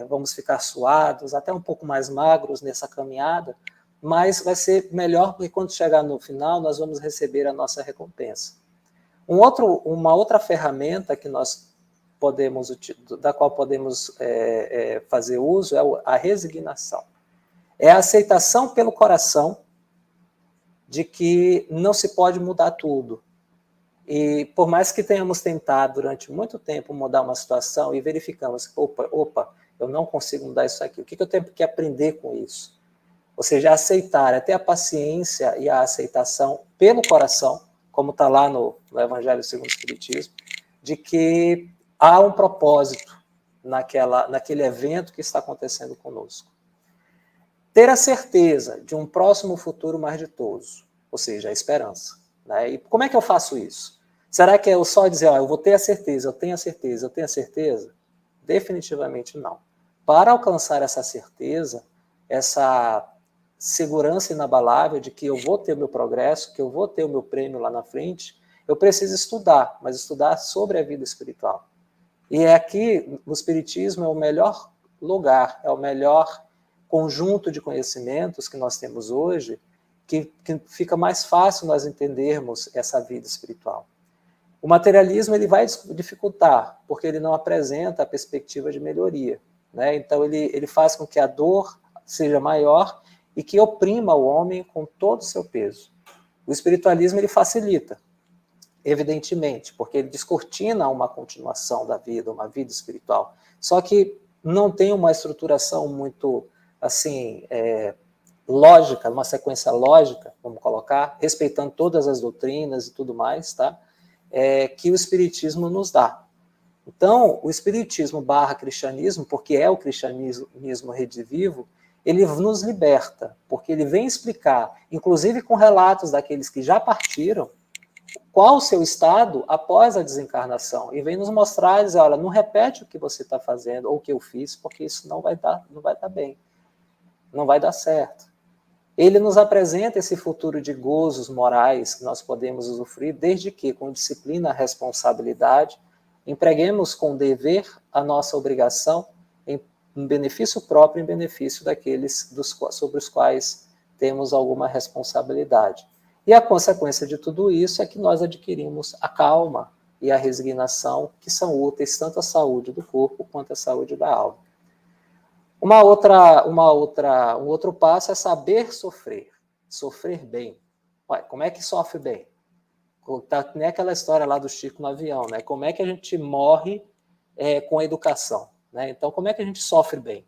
vamos ficar suados, até um pouco mais magros nessa caminhada, mas vai ser melhor porque quando chegar no final nós vamos receber a nossa recompensa. Uma outra ferramenta que da qual podemos fazer uso é a resignação. É a aceitação pelo coração de que não se pode mudar tudo. E por mais que tenhamos tentado durante muito tempo mudar uma situação e verificamos, opa, eu não consigo mudar isso aqui, o que eu tenho que aprender com isso? Ou seja, aceitar, ter a paciência e a aceitação pelo coração, como está lá no Evangelho segundo o Espiritismo, de que há um propósito naquele evento que está acontecendo conosco. Ter a certeza de um próximo futuro mais ditoso, ou seja, a esperança. Né? E como é que eu faço isso? Será que é eu só dizer, eu vou ter a certeza, eu tenho a certeza, eu tenho a certeza? Definitivamente não. Para alcançar essa certeza, essa segurança inabalável de que eu vou ter o meu progresso, que eu vou ter o meu prêmio lá na frente, eu preciso estudar, mas estudar sobre a vida espiritual. E é aqui, no Espiritismo, é o melhor lugar, é o melhor conjunto de conhecimentos que nós temos hoje, que fica mais fácil nós entendermos essa vida espiritual. O materialismo ele vai dificultar, porque ele não apresenta a perspectiva de melhoria. Né? Então, ele faz com que a dor seja maior e que oprima o homem com todo o seu peso. O espiritualismo ele facilita, evidentemente, porque ele descortina uma continuação da vida, uma vida espiritual. Só que não tem uma estruturação muito assim lógica, uma sequência lógica, vamos colocar, respeitando todas as doutrinas e tudo mais, tá? Que o Espiritismo nos dá. Então, o Espiritismo / cristianismo, porque é o cristianismo redivivo, ele nos liberta, porque ele vem explicar, inclusive com relatos daqueles que já partiram, qual o seu estado após a desencarnação, e vem nos mostrar, dizer, olha, não repete o que você está fazendo, ou o que eu fiz, porque isso não vai dar bem, não vai dar certo. Ele nos apresenta esse futuro de gozos morais que nós podemos usufruir, desde que, com disciplina e responsabilidade, empreguemos com dever a nossa obrigação em benefício próprio, em benefício daqueles sobre os quais temos alguma responsabilidade. E a consequência de tudo isso é que nós adquirimos a calma e a resignação, que são úteis tanto à saúde do corpo quanto à saúde da alma. Um outro passo é saber sofrer bem. Ué, como é que sofre bem? Tá, nem aquela história lá do Chico no avião, né? Como é que a gente morre com educação? Né? Então, como é que a gente sofre bem?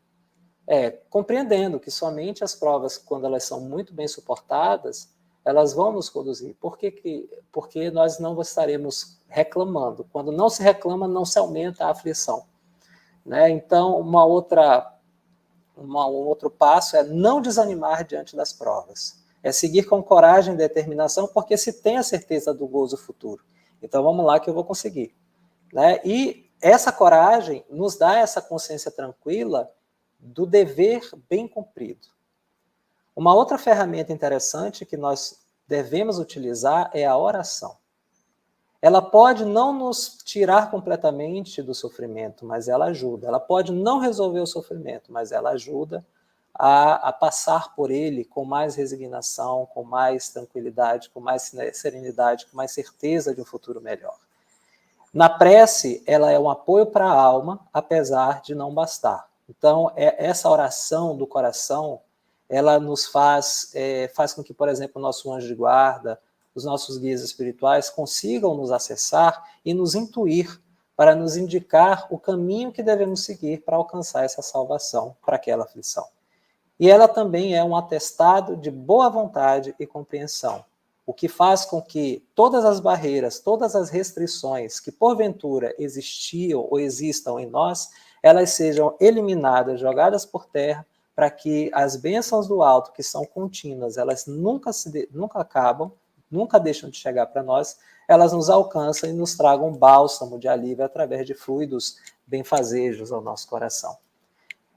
Compreendendo que somente as provas, quando elas são muito bem suportadas, elas vão nos conduzir. Porque nós não estaremos reclamando. Quando não se reclama, não se aumenta a aflição. Né? Então, um outro passo é não desanimar diante das provas. É seguir com coragem e determinação, porque se tem a certeza do gozo futuro. Então, vamos lá que eu vou conseguir. Né? E essa coragem nos dá essa consciência tranquila do dever bem cumprido. Uma outra ferramenta interessante que nós devemos utilizar é a oração. Ela pode não nos tirar completamente do sofrimento, mas ela ajuda. Ela pode não resolver o sofrimento, mas ela ajuda a passar por ele com mais resignação, com mais tranquilidade, com mais serenidade, com mais certeza de um futuro melhor. Na prece, ela é um apoio para a alma, apesar de não bastar. Então, essa oração do coração, ela nos faz com que, por exemplo, o nosso anjo de guarda, os nossos guias espirituais consigam nos acessar e nos intuir para nos indicar o caminho que devemos seguir para alcançar essa salvação para aquela aflição. E ela também é um atestado de boa vontade e compreensão, o que faz com que todas as barreiras, todas as restrições que porventura existiam ou existam em nós, elas sejam eliminadas, jogadas por terra, para que as bênçãos do alto, que são contínuas, elas nunca acabam, nunca deixam de chegar para nós, elas nos alcançam e nos tragam um bálsamo de alívio através de fluidos benfazejos ao nosso coração.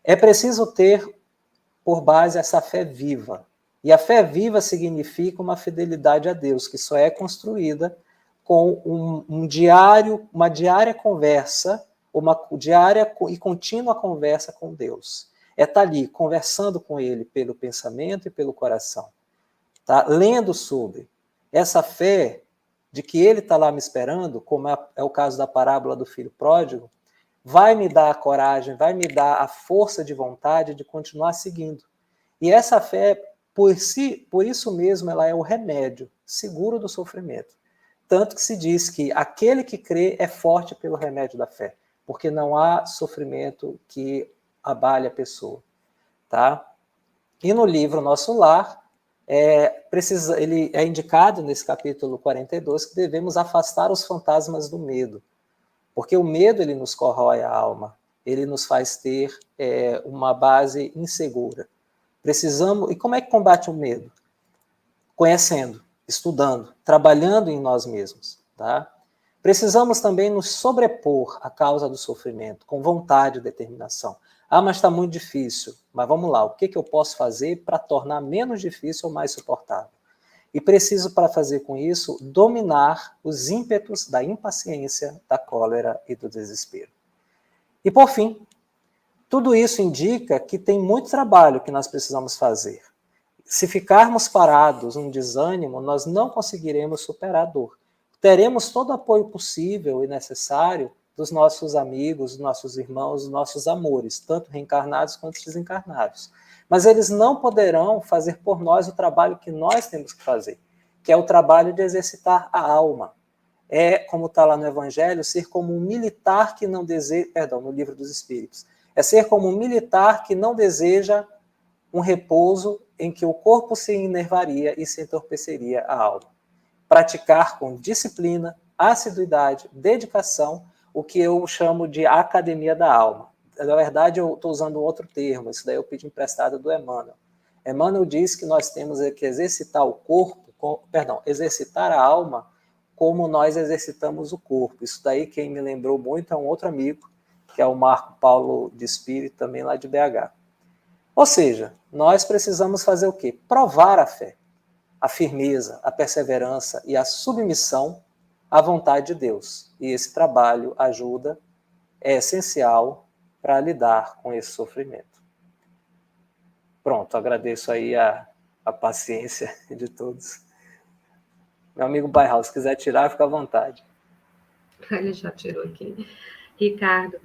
É preciso ter por base essa fé viva. E a fé viva significa uma fidelidade a Deus, que só é construída com uma diária conversa, uma diária e contínua conversa com Deus. É estar ali conversando com Ele pelo pensamento e pelo coração. Tá? Lendo sobre essa fé de que Ele está lá me esperando, como é o caso da parábola do filho pródigo, vai me dar a coragem, vai me dar a força de vontade de continuar seguindo. E essa fé, por isso mesmo, ela é o remédio seguro do sofrimento. Tanto que se diz que aquele que crê é forte pelo remédio da fé, porque não há sofrimento que abale a pessoa. Tá? E no livro Nosso Lar, ele é indicado nesse capítulo 42 que devemos afastar os fantasmas do medo, porque o medo ele nos corrói a alma, ele nos faz ter uma base insegura. Precisamos, e como é que combate o medo? Conhecendo, estudando, trabalhando em nós mesmos, tá? Precisamos também nos sobrepor à causa do sofrimento, com vontade e determinação. Ah, mas está muito difícil. Mas vamos lá, o que eu posso fazer para tornar menos difícil ou mais suportável? E preciso, para fazer com isso, dominar os ímpetos da impaciência, da cólera e do desespero. E, por fim, tudo isso indica que tem muito trabalho que nós precisamos fazer. Se ficarmos parados, um desânimo, nós não conseguiremos superar a dor. Teremos todo o apoio possível e necessário dos nossos amigos, dos nossos irmãos, dos nossos amores, tanto reencarnados quanto desencarnados. Mas eles não poderão fazer por nós o trabalho que nós temos que fazer, que é o trabalho de exercitar a alma. É, como está lá no Evangelho, ser como um militar que não deseja... Perdão, no Livro dos Espíritos. É ser como um militar que não deseja um repouso em que o corpo se enervaria e se entorpeceria a alma. Praticar com disciplina, assiduidade, dedicação, o que eu chamo de academia da alma. Na verdade, eu estou usando outro termo, isso daí eu pedi emprestado do Emmanuel. Emmanuel diz que nós temos que exercitar o corpo, exercitar a alma como nós exercitamos o corpo. Isso daí quem me lembrou muito é um outro amigo, que é o Marco Paulo de Espírito, também lá de BH. Ou seja, nós precisamos fazer o quê? Provar a fé, a firmeza, a perseverança e a submissão à vontade de Deus. E esse trabalho é essencial para lidar com esse sofrimento. Pronto, agradeço aí a paciência de todos. Meu amigo Bairral, se quiser tirar, fica à vontade. Ele já tirou aqui. Ricardo,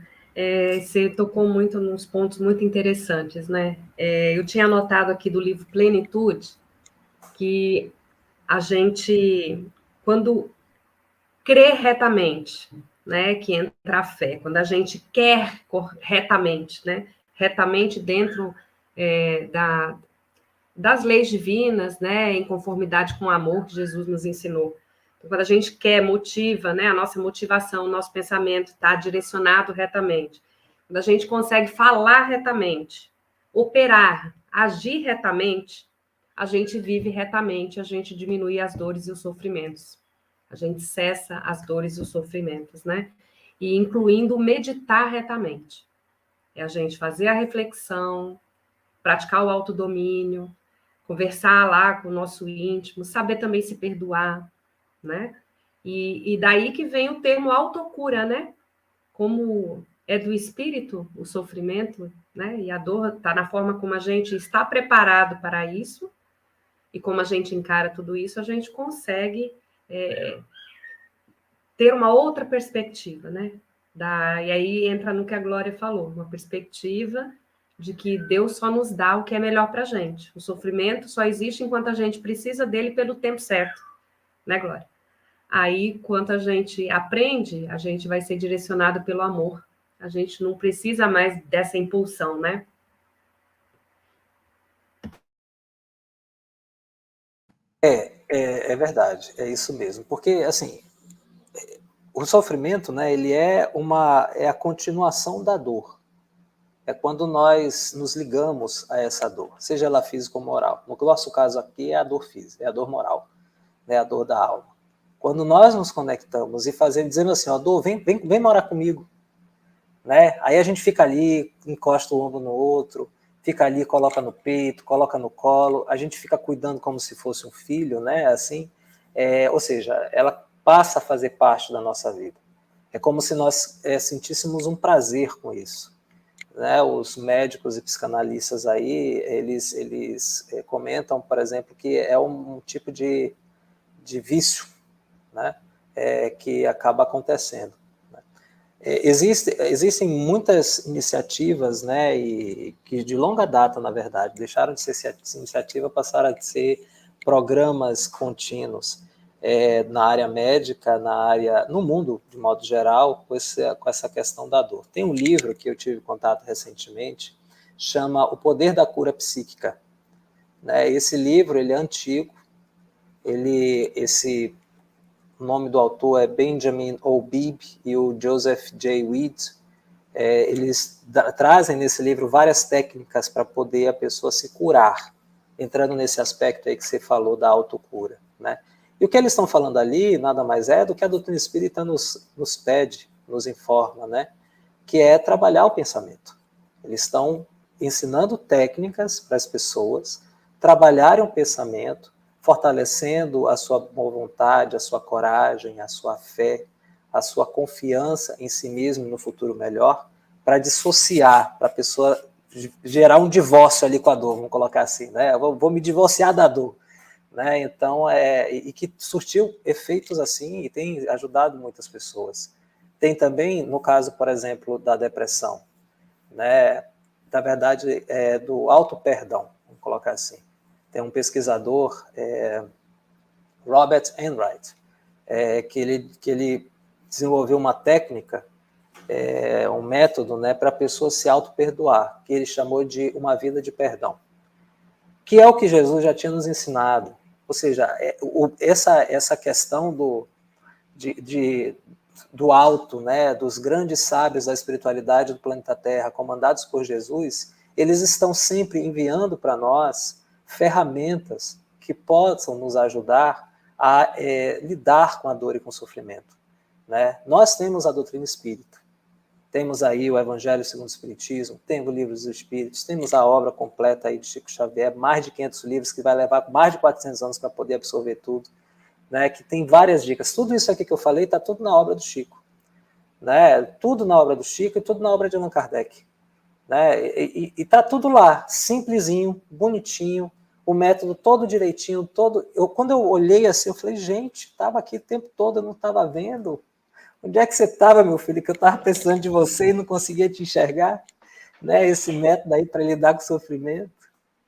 você tocou muito nos pontos muito interessantes, né? Eu tinha anotado aqui do livro Plenitude que a gente, quando crê retamente, né, que entra a fé, quando a gente quer corretamente, né, retamente dentro das leis divinas, né, em conformidade com o amor que Jesus nos ensinou. Então, quando a gente quer, motiva, né, a nossa motivação, o nosso pensamento está direcionado retamente. Quando a gente consegue falar retamente, operar, agir retamente, a gente vive retamente, a gente diminui as dores e os sofrimentos. A gente cessa as dores e os sofrimentos, né? E incluindo meditar retamente. É a gente fazer a reflexão, praticar o autodomínio, conversar lá com o nosso íntimo, saber também se perdoar, né? E daí que vem o termo autocura, né? Como é do espírito o sofrimento, né? E a dor está na forma como a gente está preparado para isso, e como a gente encara tudo isso, a gente consegue ter uma outra perspectiva, né? E aí entra no que a Glória falou, uma perspectiva de que Deus só nos dá o que é melhor para a gente. O sofrimento só existe enquanto a gente precisa dele pelo tempo certo, né, Glória? Aí, quando a gente aprende, a gente vai ser direcionado pelo amor. A gente não precisa mais dessa impulsão, né? É verdade, é isso mesmo. Porque, assim, o sofrimento, né, ele é a continuação da dor. É quando nós nos ligamos a essa dor, seja ela física ou moral. No nosso caso aqui é a dor física, é a dor moral, né, a dor da alma. Quando nós nos conectamos e dizendo assim, ó, dor, vem morar comigo, né? Aí a gente fica ali, encosta o ombro no outro, fica ali, coloca no peito, coloca no colo, a gente fica cuidando como se fosse um filho, né? Assim, ou seja, ela passa a fazer parte da nossa vida. É como se nós sentíssemos um prazer com isso. Né? Os médicos e psicanalistas aí, eles comentam, por exemplo, que é um tipo de vício, né? Que acaba acontecendo. Né? Existem muitas iniciativas, né, que de longa data, na verdade, deixaram de ser iniciativa, passaram a ser programas contínuos na área médica, no mundo, de modo geral, com essa questão da dor. Tem um livro que eu tive contato recentemente, chama O Poder da Cura Psíquica. né? Esse livro ele é antigo, o nome do autor é Benjamin O'Beebe e o Joseph J. Weed. Eles trazem nesse livro várias técnicas para poder a pessoa se curar, entrando nesse aspecto aí que você falou da autocura, né? E o que eles estão falando ali nada mais é do que a doutrina espírita nos pede, nos informa, né? Que é trabalhar o pensamento. Eles estão ensinando técnicas para as pessoas trabalharem o pensamento, fortalecendo a sua boa vontade, a sua coragem, a sua fé, a sua confiança em si mesmo e no futuro melhor, para dissociar, para a pessoa gerar um divórcio ali com a dor, vamos colocar assim, né? Eu vou me divorciar da dor, né? Então, e que surtiu efeitos assim e tem ajudado muitas pessoas. Tem também, no caso, por exemplo, da depressão, né? Na verdade, do auto-perdão, vamos colocar assim. Tem um pesquisador, Robert Enright, que ele desenvolveu uma técnica, um método, né, para a pessoa se auto-perdoar, que ele chamou de uma vida de perdão, que é o que Jesus já tinha nos ensinado. Ou seja, essa questão do alto, né, dos grandes sábios da espiritualidade do planeta Terra, comandados por Jesus, eles estão sempre enviando para nós ferramentas que possam nos ajudar a lidar com a dor e com o sofrimento, né? Nós temos a doutrina espírita, temos aí o Evangelho segundo o Espiritismo, temos o Livro dos Espíritos, temos a obra completa aí de Chico Xavier, mais de 500 livros, que vai levar mais de 400 anos para poder absorver tudo, né? Que tem várias dicas. Tudo isso aqui que eu falei está tudo na obra do Chico, né? Tudo na obra do Chico e tudo na obra de Allan Kardec, né? E está tudo lá, simplesinho, bonitinho, o método todo direitinho, quando eu olhei assim, eu falei, gente, estava aqui o tempo todo, eu não estava vendo. Onde é que você estava, meu filho, que eu estava pensando de você e não conseguia te enxergar? Né? Esse método aí para lidar com o sofrimento,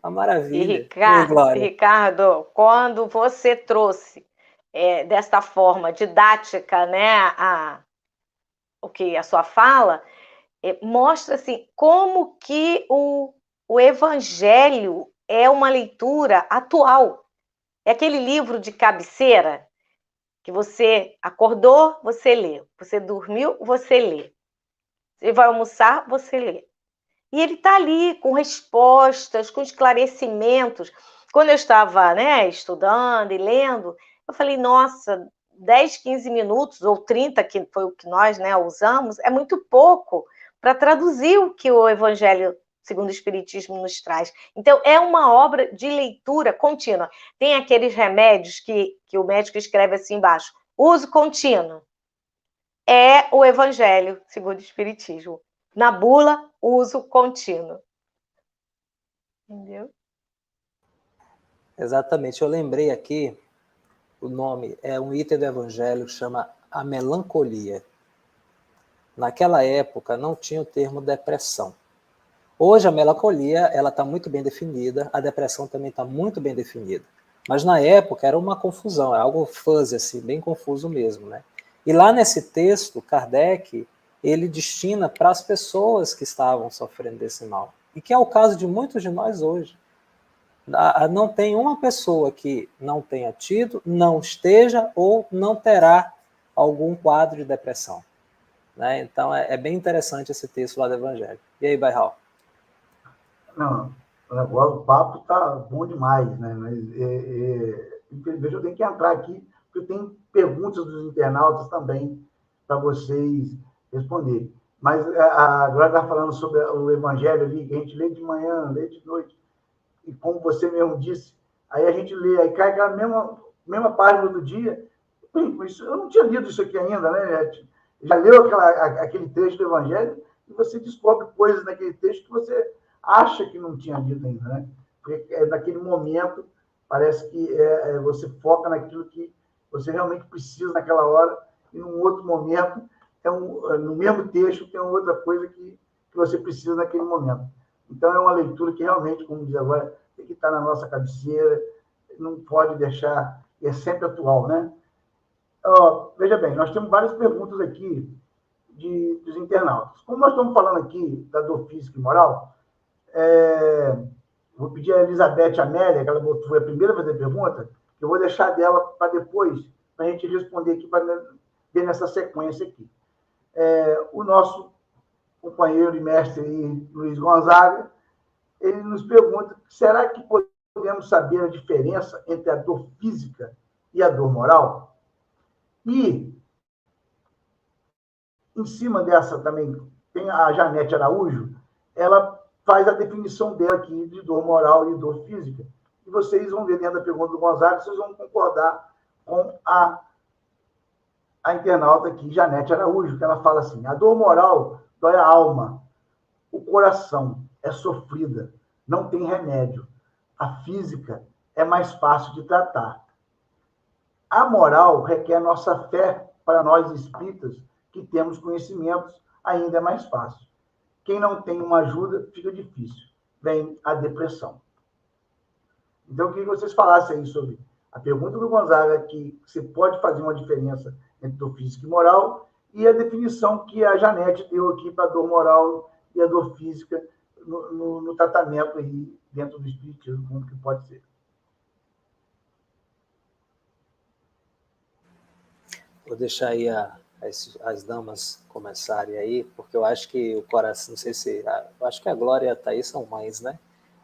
uma maravilha. E Ricardo, quando você trouxe desta forma didática, né, a sua fala, mostra assim, como que o Evangelho é uma leitura atual. É aquele livro de cabeceira que você acordou, você lê. Você dormiu, você lê. Você vai almoçar, você lê. E ele está ali com respostas, com esclarecimentos. Quando eu estava, né, estudando e lendo, eu falei, nossa, 10, 15 minutos, ou 30, que foi o que nós, né, usamos, é muito pouco para traduzir o que o Evangelho segundo o Espiritismo nos traz. Então, é uma obra de leitura contínua. Tem aqueles remédios que o médico escreve assim embaixo, uso contínuo. É o Evangelho segundo o Espiritismo. Na bula, uso contínuo. Entendeu? Exatamente. Eu lembrei aqui, o nome é um item do Evangelho que chama a melancolia. Naquela época não tinha o termo depressão. Hoje a melancolia ela está muito bem definida, a depressão também está muito bem definida. Mas na época era uma confusão, é algo fuzzy, assim, bem confuso mesmo, né? E lá nesse texto, Kardec, ele destina para as pessoas que estavam sofrendo desse mal. E que é o caso de muitos de nós hoje. Não tem uma pessoa que não tenha tido, não esteja ou não terá algum quadro de depressão, né? Então é bem interessante esse texto lá do Evangelho. E aí, Bairral? Não, agora o papo está bom demais, né? Mas, infelizmente, eu tenho que entrar aqui, porque tem perguntas dos internautas também para vocês responderem. Mas agora está falando sobre o Evangelho ali, que a gente lê de manhã, lê de noite, e como você mesmo disse, aí a gente lê, aí cai aquela mesma página do dia. Eu não tinha lido isso aqui ainda, né? Já leu aquele trecho do Evangelho e você descobre coisas naquele texto que você acha que não tinha lido ainda, né? Porque naquele momento parece que você foca naquilo que você realmente precisa naquela hora e num outro momento, no mesmo texto, tem outra coisa que você precisa naquele momento. Então, é uma leitura que realmente, como diz agora, tem que estar na nossa cabeceira, não pode deixar, e é sempre atual, né? Veja bem, nós temos várias perguntas aqui dos internautas. Como nós estamos falando aqui da dor física e moral, Vou pedir a Elizabeth Amélia, que ela foi a primeira a fazer pergunta, que eu vou deixar dela para depois, para a gente responder aqui, para ver nessa sequência aqui. O nosso companheiro e mestre aí, Luiz Gonzaga, ele nos pergunta, será que podemos saber a diferença entre a dor física e a dor moral? E, em cima dessa também, tem a Janete Araújo, ela faz a definição dela aqui de dor moral e dor física. E vocês vão ver dentro da pergunta do Gonzaga, vocês vão concordar com a internauta aqui, Janete Araújo, que ela fala assim, a dor moral dói a alma, o coração, é sofrida, não tem remédio. A física é mais fácil de tratar. A moral requer nossa fé para nós espíritas, que temos conhecimentos, ainda é mais fácil. Quem não tem uma ajuda, fica difícil. Vem a depressão. Então, eu queria que vocês falassem aí sobre a pergunta do Gonzaga, que você pode fazer uma diferença entre dor física e moral, e a definição que a Janete deu aqui para a dor moral e a dor física no tratamento aí dentro do espiritismo, como que pode ser. Vou deixar aí as damas começarem aí, porque eu acho que o coração, não sei se, eu acho que a Glória e a Thaís são mães, né?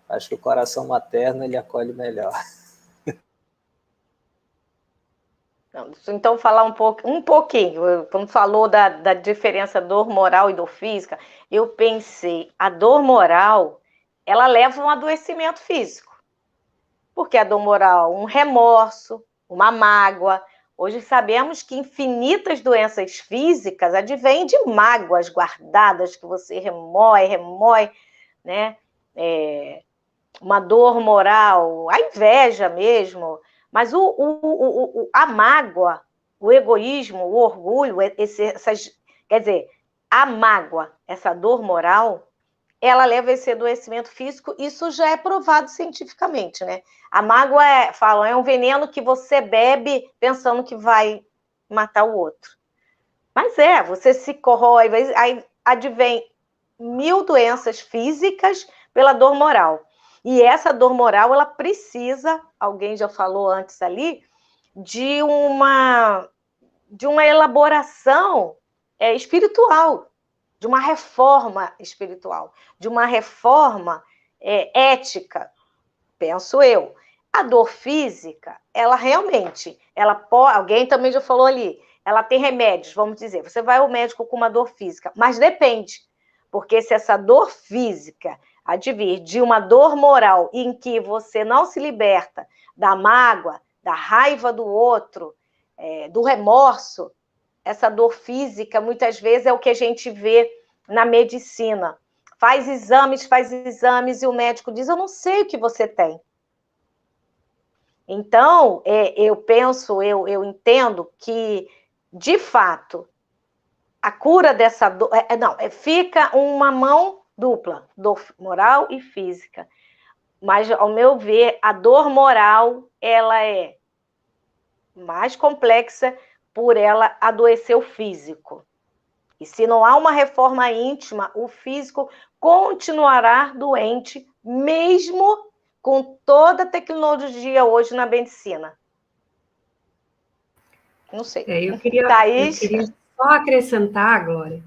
Acho que o coração materno, ele acolhe melhor. Então, falar um pouquinho, quando falou da diferença dor moral e dor física, eu pensei, a dor moral, ela leva a um adoecimento físico, porque a dor moral, um remorso, uma mágoa. Hoje sabemos que infinitas doenças físicas advêm de mágoas guardadas, que você remói, né? Uma dor moral, a inveja mesmo, mas a mágoa, o egoísmo, o orgulho, quer dizer, a mágoa, essa dor moral, ela leva a esse adoecimento físico, isso já é provado cientificamente, né? A mágoa, é um veneno que você bebe pensando que vai matar o outro. Mas você se corrói, aí advém 1000 doenças físicas pela dor moral. E essa dor moral, ela precisa, alguém já falou antes ali, de uma elaboração espiritual, de uma reforma espiritual, de uma reforma ética, penso eu. A dor física, ela realmente, alguém também já falou ali, ela tem remédios, vamos dizer, você vai ao médico com uma dor física, mas depende, porque se essa dor física advir de uma dor moral em que você não se liberta da mágoa, da raiva do outro, do remorso, essa dor física, muitas vezes, é o que a gente vê na medicina. Faz exames, e o médico diz, eu não sei o que você tem. Então, eu entendo que, de fato, a cura dessa dor... fica uma mão dupla, dor moral e física. Mas, ao meu ver, a dor moral, ela é mais complexa por ela adoecer o físico. E se não há uma reforma íntima, o físico continuará doente, mesmo com toda a tecnologia hoje na medicina. Não sei. Eu queria só acrescentar, Glória,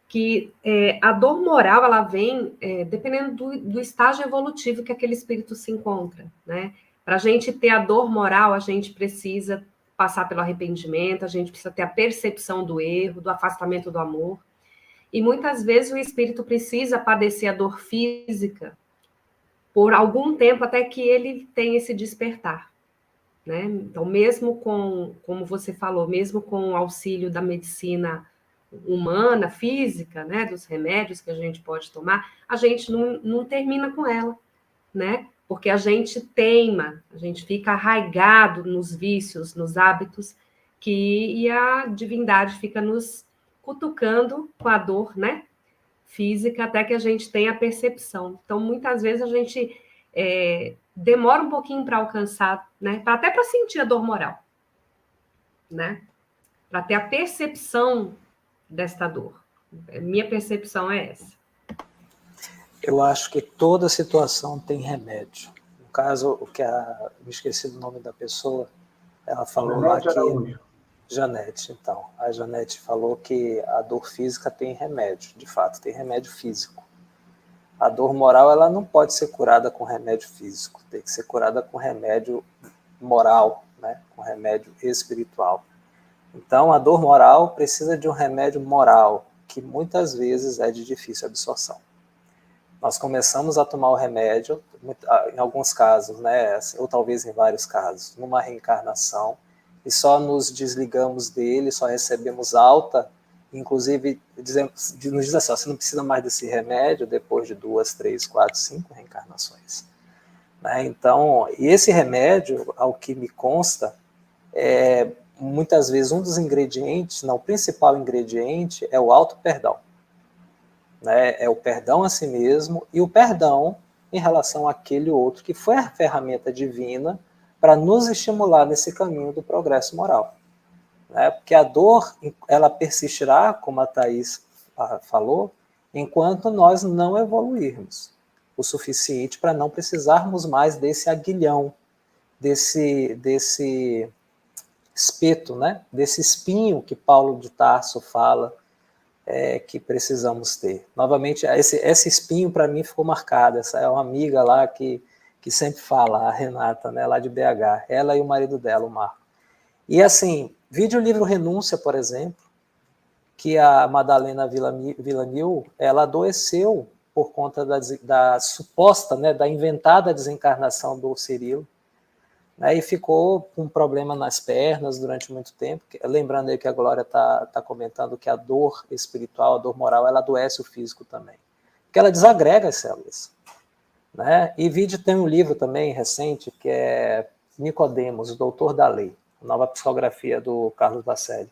que a dor moral, ela vem dependendo do estágio evolutivo que aquele espírito se encontra, né? Para a gente ter a dor moral, a gente precisa passar pelo arrependimento, a gente precisa ter a percepção do erro, do afastamento do amor. E muitas vezes o espírito precisa padecer a dor física por algum tempo até que ele tenha esse despertar, né? Então, mesmo como você falou, mesmo com o auxílio da medicina humana, física, né, dos remédios que a gente pode tomar, a gente não termina com ela, né? Porque a gente teima, a gente fica arraigado nos vícios, nos hábitos, e a divindade fica nos cutucando com a dor, né, física, até que a gente tenha a percepção. Então, muitas vezes a gente demora um pouquinho para alcançar, né, até para sentir a dor moral, né, para ter a percepção desta dor. Minha percepção é essa. Eu acho que toda situação tem remédio. No caso, me esqueci do nome da pessoa, ela falou lá Janete que... Araújo. Janete, então. A Janete falou que a dor física tem remédio, de fato, tem remédio físico. A dor moral, ela não pode ser curada com remédio físico, tem que ser curada com remédio moral, né? Com remédio espiritual. Então, a dor moral precisa de um remédio moral, que muitas vezes é de difícil absorção. Nós começamos a tomar o remédio, em alguns casos, né, ou talvez em vários casos, numa reencarnação, e só nos desligamos dele, só recebemos alta, inclusive nos diz assim, você não precisa mais desse remédio depois de 2, 3, 4, 5 reencarnações. Né? Então, e esse remédio, ao que me consta, muitas vezes um dos ingredientes, não, o principal ingrediente é o auto-perdão. Né? É o perdão a si mesmo e o perdão em relação àquele outro, que foi a ferramenta divina para nos estimular nesse caminho do progresso moral. Né? Porque a dor, ela persistirá, como a Thaís falou, enquanto nós não evoluirmos o suficiente para não precisarmos mais desse aguilhão, desse espeto, né? Desse espinho que Paulo de Tarso fala, que precisamos ter. Novamente, esse espinho para mim ficou marcado. Essa é uma amiga lá que sempre fala, a Renata, né, lá de BH, ela e o marido dela, o Marco. E assim, vide o livro Renúncia, por exemplo, que a Madalena Villamil, ela adoeceu por conta da suposta, né, da inventada desencarnação do Cirilo, né, e ficou com um problema nas pernas durante muito tempo. Lembrando aí que a Glória tá comentando que a dor espiritual, a dor moral, ela adoece o físico também. Porque ela desagrega as células. Né? E Vide tem um livro também recente, que é Nicodemos, o Doutor da Lei, a nova psicografia do Carlos Bacelli.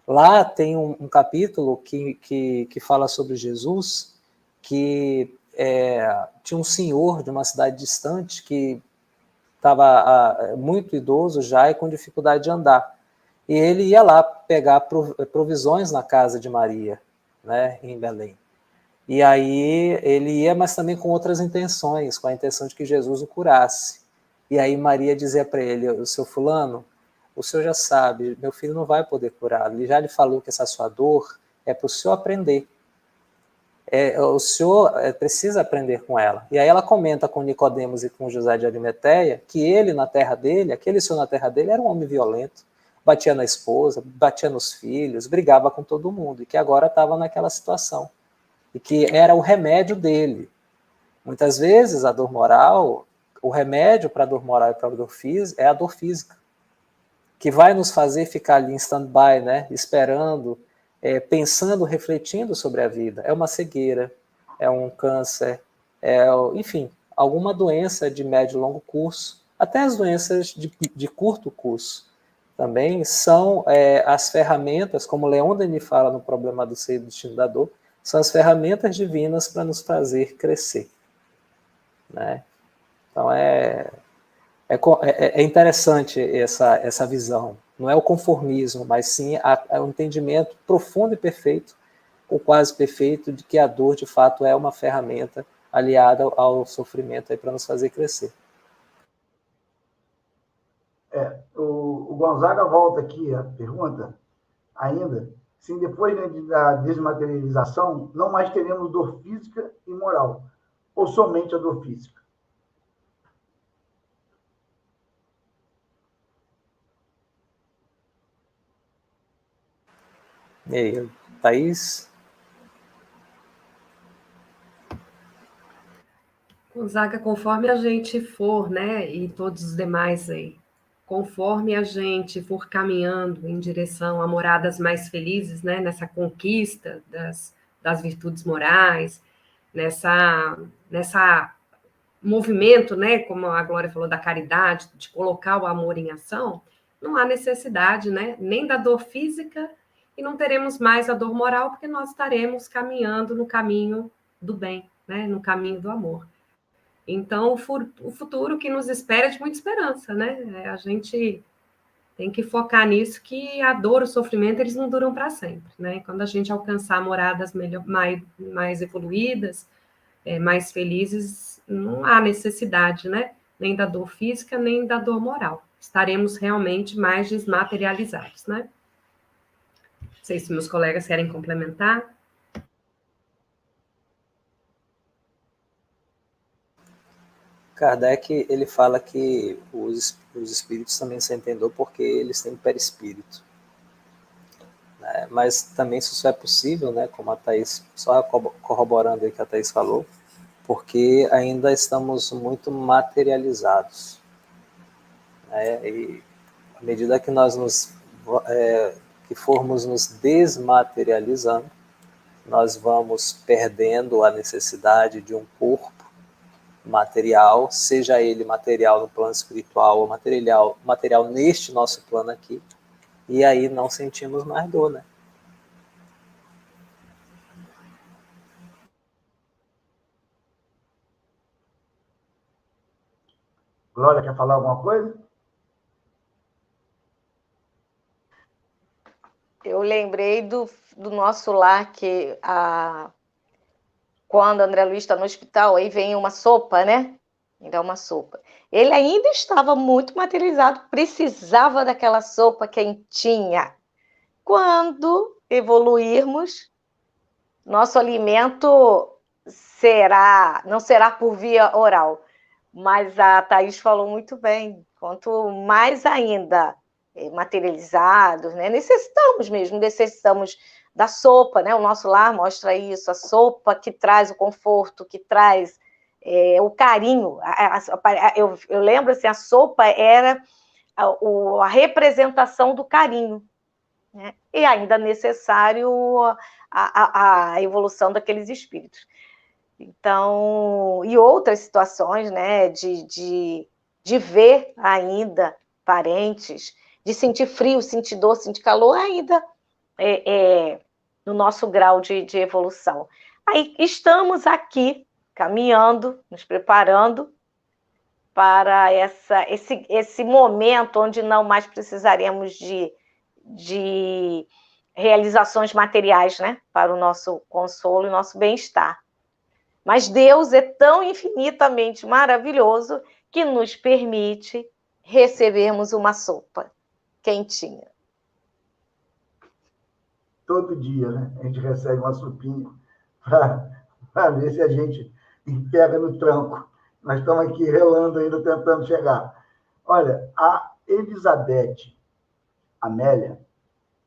Lá tem um capítulo que fala sobre Jesus, que tinha um senhor de uma cidade distante que estava muito idoso já e com dificuldade de andar. E ele ia lá pegar provisões na casa de Maria, né, em Belém. E aí ele ia, mas também com outras intenções, com a intenção de que Jesus o curasse. E aí Maria dizia para ele, o seu fulano, o senhor já sabe, meu filho não vai poder curá-lo. Ele já lhe falou que essa sua dor é para o senhor aprender. O senhor precisa aprender com ela. E aí ela comenta com Nicodemos e com José de Arimateia que ele na terra dele, aquele senhor na terra dele era um homem violento, batia na esposa, batia nos filhos, brigava com todo mundo, e que agora estava naquela situação. E que era o remédio dele. Muitas vezes a dor moral, o remédio para a dor moral e para a dor física é a dor física, que vai nos fazer ficar ali em stand-by, né, esperando, pensando, refletindo sobre a vida. É uma cegueira, é um câncer, enfim, alguma doença de médio e longo curso, até as doenças de curto curso também são as ferramentas, como Leon Denis fala no Problema do Ser e do Destino da Dor, são as ferramentas divinas para nos fazer crescer. Né? Então é interessante essa visão. Não é o conformismo, mas sim o entendimento profundo e perfeito, ou quase perfeito, de que a dor, de fato, é uma ferramenta aliada ao sofrimento para nos fazer crescer. O Gonzaga volta aqui a pergunta, ainda, se depois da desmaterialização, não mais teremos dor física e moral, ou somente a dor física? E aí, Thaís? Gonzaga, conforme a gente for, né, e todos os demais aí, conforme a gente for caminhando em direção a moradas mais felizes, né, nessa conquista das virtudes morais, nessa movimento, né, como a Glória falou, da caridade, de colocar o amor em ação, não há necessidade, né, nem da dor física e não teremos mais a dor moral, porque nós estaremos caminhando no caminho do bem, né, no caminho do amor. Então, o futuro que nos espera é de muita esperança, né? A gente tem que focar nisso, que a dor, o sofrimento, eles não duram para sempre, né? Quando a gente alcançar moradas mais evoluídas, mais felizes, não há necessidade, né? Nem da dor física, nem da dor moral. Estaremos realmente mais desmaterializados, né? Não sei se meus colegas querem complementar. Kardec, ele fala que os espíritos também sentem dor porque eles têm perispírito. Né? Mas também se isso é possível, né, como a Thaís, só corroborando aí que a Thaís falou, porque ainda estamos muito materializados. Né? E à medida que nós que formos nos desmaterializando, nós vamos perdendo a necessidade de um corpo material, seja ele material no plano espiritual ou material neste nosso plano aqui, e aí não sentimos mais dor, né? Glória, quer falar alguma coisa? Eu lembrei do nosso lar, que quando André Luiz está no hospital, aí vem uma sopa, né? Ele dá uma sopa. Ele ainda estava muito materializado, precisava daquela sopa quentinha. Quando evoluirmos, nosso alimento não será por via oral. Mas a Thaís falou muito bem, quanto mais ainda materializados, né? Necessitamos da sopa, né? O nosso lar mostra isso, a sopa que traz o conforto, que traz o carinho. Eu lembro assim, a sopa era a representação do carinho, né? E ainda necessário a evolução daqueles espíritos. Então, e outras situações, né, de ver ainda parentes, de sentir frio, sentir dor, sentir calor, ainda no nosso grau de evolução. Aí estamos aqui caminhando, nos preparando para esse momento onde não mais precisaremos de realizações materiais, né, para o nosso consolo e nosso bem-estar. Mas Deus é tão infinitamente maravilhoso que nos permite recebermos uma sopa quentinha. Todo dia, né? A gente recebe uma sopinha para ver se a gente pega no tranco. Nós estamos aqui relando ainda, tentando chegar. Olha, a Elizabeth Amélia,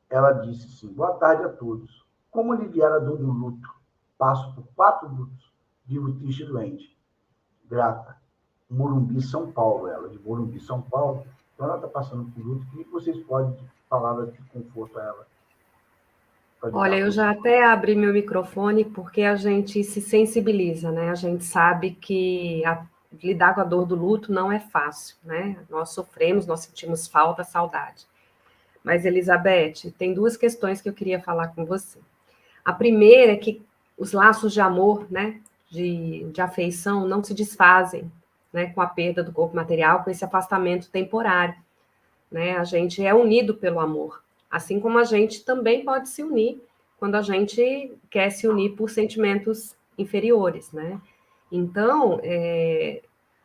ela disse assim: boa tarde a todos. Como aliviar a dor do luto? Passo por 4 lutos. Vivo triste e doente. Grata. Morumbi, São Paulo, ela, de Morumbi, São Paulo. Então, ela está passando por luto. O que vocês podem palavras de conforto a ela? Olha, eu já até abri meu microfone porque a gente se sensibiliza, né? A gente sabe que lidar com a dor do luto não é fácil, né? Nós sofremos, nós sentimos falta, saudade. Mas, Elizabeth, tem 2 questões que eu queria falar com você. A primeira é que os laços de amor, né, de afeição, não se desfazem, né, com a perda do corpo material, com esse afastamento temporário, né? A gente é unido pelo amor, assim como a gente também pode se unir quando a gente quer se unir por sentimentos inferiores, né? Então,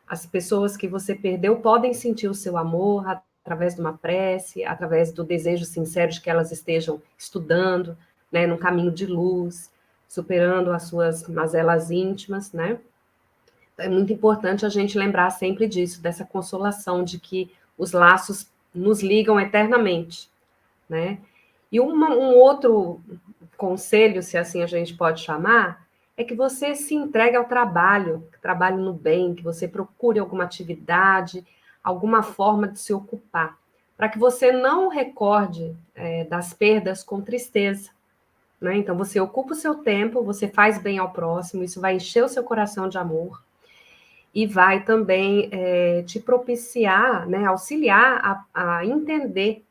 as pessoas que você perdeu podem sentir o seu amor através de uma prece, através do desejo sincero de que elas estejam estudando, né, num caminho de luz, superando as suas mazelas íntimas, né? É muito importante a gente lembrar sempre disso, dessa consolação de que os laços nos ligam eternamente, né? E um outro conselho, se assim a gente pode chamar, é que você se entregue ao trabalho, que trabalhe no bem, que você procure alguma atividade, alguma forma de se ocupar, para que você não recorde das perdas com tristeza, né? Então, você ocupa o seu tempo, você faz bem ao próximo, isso vai encher o seu coração de amor e vai também te propiciar, né, auxiliar a entender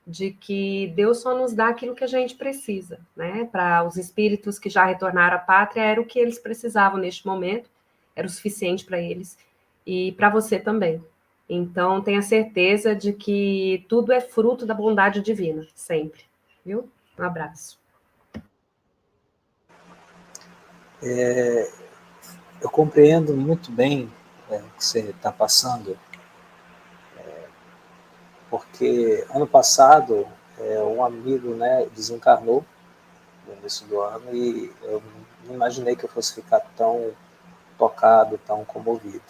de que Deus só nos dá aquilo que a gente precisa, né? Para os espíritos que já retornaram à pátria, era o que eles precisavam neste momento, era o suficiente para eles e para você também. Então, tenha certeza de que tudo é fruto da bondade divina, sempre, viu? Um abraço. eu compreendo muito bem o que você está passando, porque ano passado um amigo, né, desencarnou no início do ano e eu não imaginei que eu fosse ficar tão tocado, tão comovido,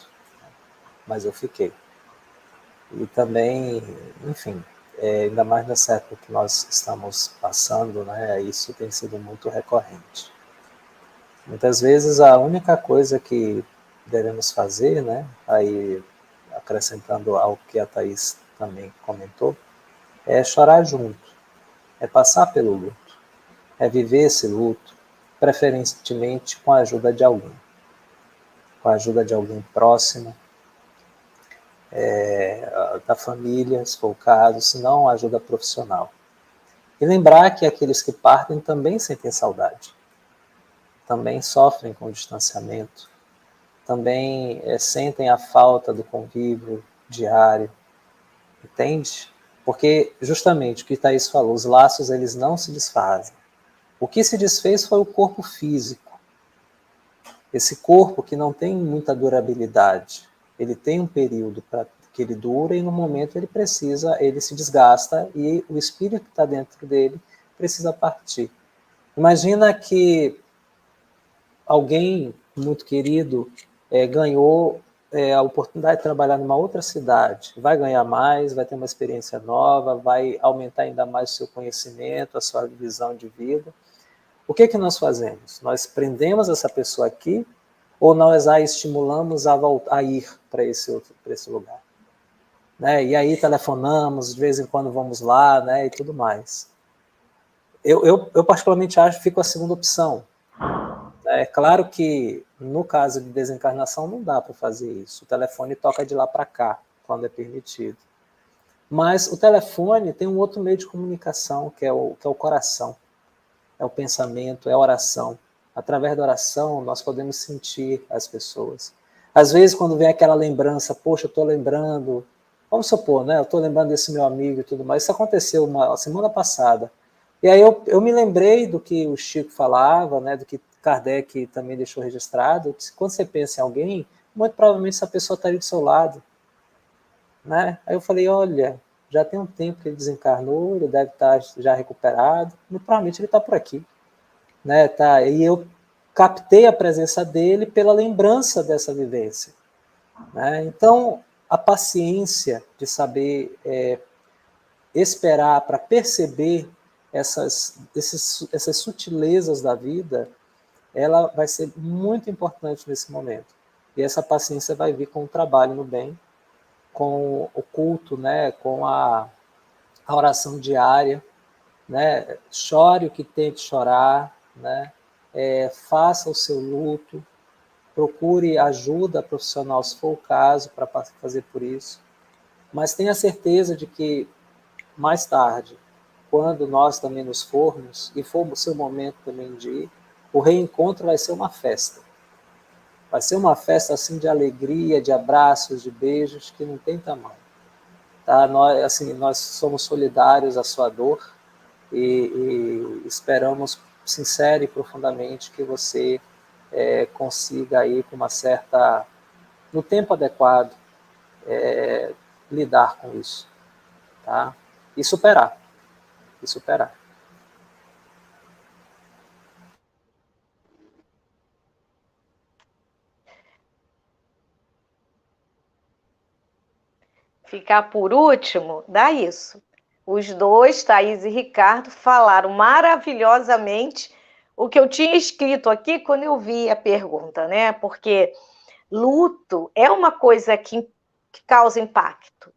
mas eu fiquei. E também, enfim, ainda mais nessa época que nós estamos passando, né, isso tem sido muito recorrente. Muitas vezes a única coisa que devemos fazer, né, aí acrescentando ao que a Thaís também comentou, é chorar junto, é passar pelo luto, é viver esse luto, preferentemente com a ajuda de alguém. Com a ajuda de alguém próximo, da família, se for o caso, se não, ajuda profissional. E lembrar que aqueles que partem também sentem saudade, também sofrem com o distanciamento, também sentem a falta do convívio diário, entende? Porque justamente o que Thaís falou, os laços eles não se desfazem. O que se desfez foi o corpo físico. Esse corpo que não tem muita durabilidade, ele tem um período que ele dura e no momento ele se desgasta e o espírito que está dentro dele precisa partir. Imagina que alguém muito querido ganhou a oportunidade de trabalhar numa outra cidade, vai ganhar mais, vai ter uma experiência nova, vai aumentar ainda mais o seu conhecimento, a sua visão de vida. O que nós fazemos? Nós prendemos essa pessoa aqui ou nós a estimulamos a ir para esse lugar? Né? E aí telefonamos, de vez em quando vamos lá, né? E tudo mais. Eu particularmente fico a segunda opção. É claro que no caso de desencarnação não dá para fazer isso. O telefone toca de lá para cá, quando é permitido. Mas o telefone tem um outro meio de comunicação, que é o coração. É o pensamento, é a oração. Através da oração, nós podemos sentir as pessoas. Às vezes, quando vem aquela lembrança, poxa, eu estou lembrando, vamos supor, né? Eu estou lembrando desse meu amigo e tudo mais. Isso aconteceu uma semana passada. E aí eu me lembrei do que o Chico falava, né? Do que Kardec também deixou registrado. Que quando você pensa em alguém, muito provavelmente essa pessoa estaria do seu lado. Né? Aí eu falei, olha, já tem um tempo que ele desencarnou, ele deve estar já recuperado, muito provavelmente ele está por aqui. Né? Tá? E eu captei a presença dele pela lembrança dessa vivência. Né? Então, a paciência de saber esperar para perceber essas sutilezas da vida, ela vai ser muito importante nesse momento. E essa paciência vai vir com o trabalho no bem, com o culto, né? Com a oração diária, né? Chore o que tem que chorar, né? Faça o seu luto, procure ajuda profissional se for o caso para fazer por isso, mas tenha certeza de que mais tarde, quando nós também nos formos e for o seu momento também de ir, o reencontro vai ser uma festa. Vai ser uma festa assim de alegria, de abraços, de beijos que não tem tamanho. Tá? Nós somos solidários à sua dor e esperamos sincero e profundamente que você consiga aí com uma certa, no tempo adequado, lidar com isso, tá? E superar. Ficar por último, dá isso. Os dois, Thaís e Ricardo, falaram maravilhosamente o que eu tinha escrito aqui quando eu vi a pergunta, né? Porque luto é uma coisa que causa impacto.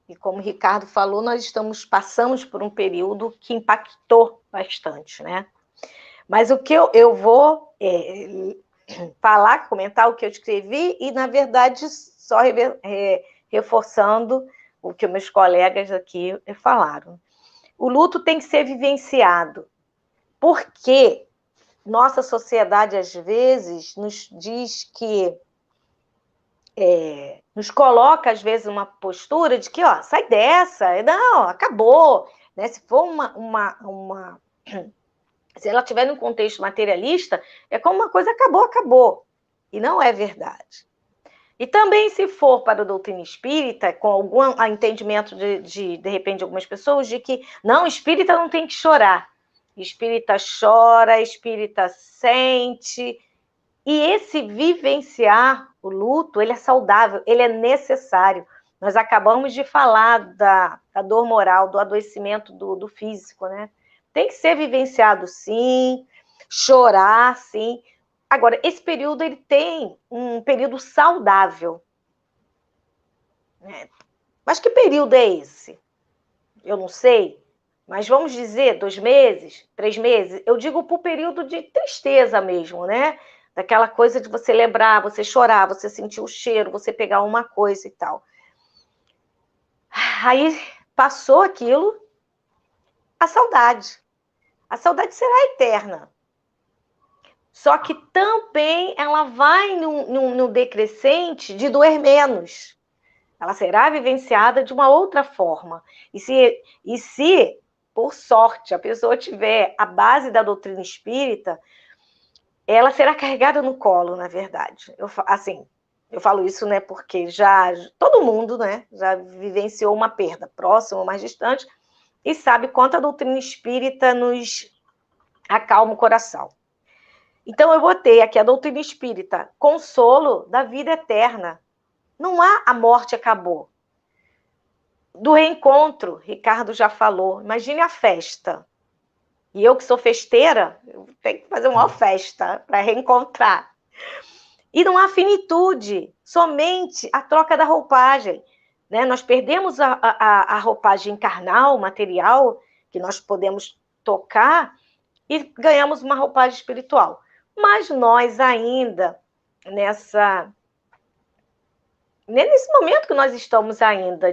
E como o Ricardo falou, nós passamos por um período que impactou bastante, né? Mas o que eu vou falar, comentar o que eu escrevi e, na verdade, só reforçando o que meus colegas aqui falaram. O luto tem que ser vivenciado, porque nossa sociedade, às vezes, nos diz que nos coloca, às vezes, uma postura de que, ó, sai dessa, não, acabou. Né? Se for se ela estiver num contexto materialista, é como uma coisa acabou. e não é verdade. E também, se for para a doutrina espírita, com algum entendimento de repente, de algumas pessoas, de que não, espírita não tem que chorar. Espírita chora, espírita sente. E esse vivenciar o luto, ele é saudável, ele é necessário. Nós acabamos de falar da dor moral, do adoecimento do físico, né? Tem que ser vivenciado, sim, chorar, sim. Agora, esse período, ele tem um período saudável. Mas que período é esse? Eu não sei. Mas vamos dizer 2 meses, 3 meses? Eu digo por período de tristeza mesmo, né? Daquela coisa de você lembrar, você chorar, você sentir o cheiro, você pegar uma coisa e tal. Aí passou aquilo, a saudade. A saudade será eterna. Só que também ela vai no decrescente de doer menos. Ela será vivenciada de uma outra forma. E se, por sorte, a pessoa tiver a base da doutrina espírita, ela será carregada no colo, na verdade. Eu falo isso, né, porque todo mundo, né, já vivenciou uma perda, próxima ou mais distante, e sabe quanto a doutrina espírita nos acalma o coração. Então, eu botei aqui a doutrina espírita, consolo da vida eterna. Não há a morte acabou. Do reencontro, Ricardo já falou. Imagine a festa. E eu que sou festeira, eu tenho que fazer uma festa para reencontrar. E não há finitude, somente a troca da roupagem. Né? Nós perdemos a roupagem carnal, material, que nós podemos tocar, e ganhamos uma roupagem espiritual. Mas nós ainda, nesse momento que nós estamos ainda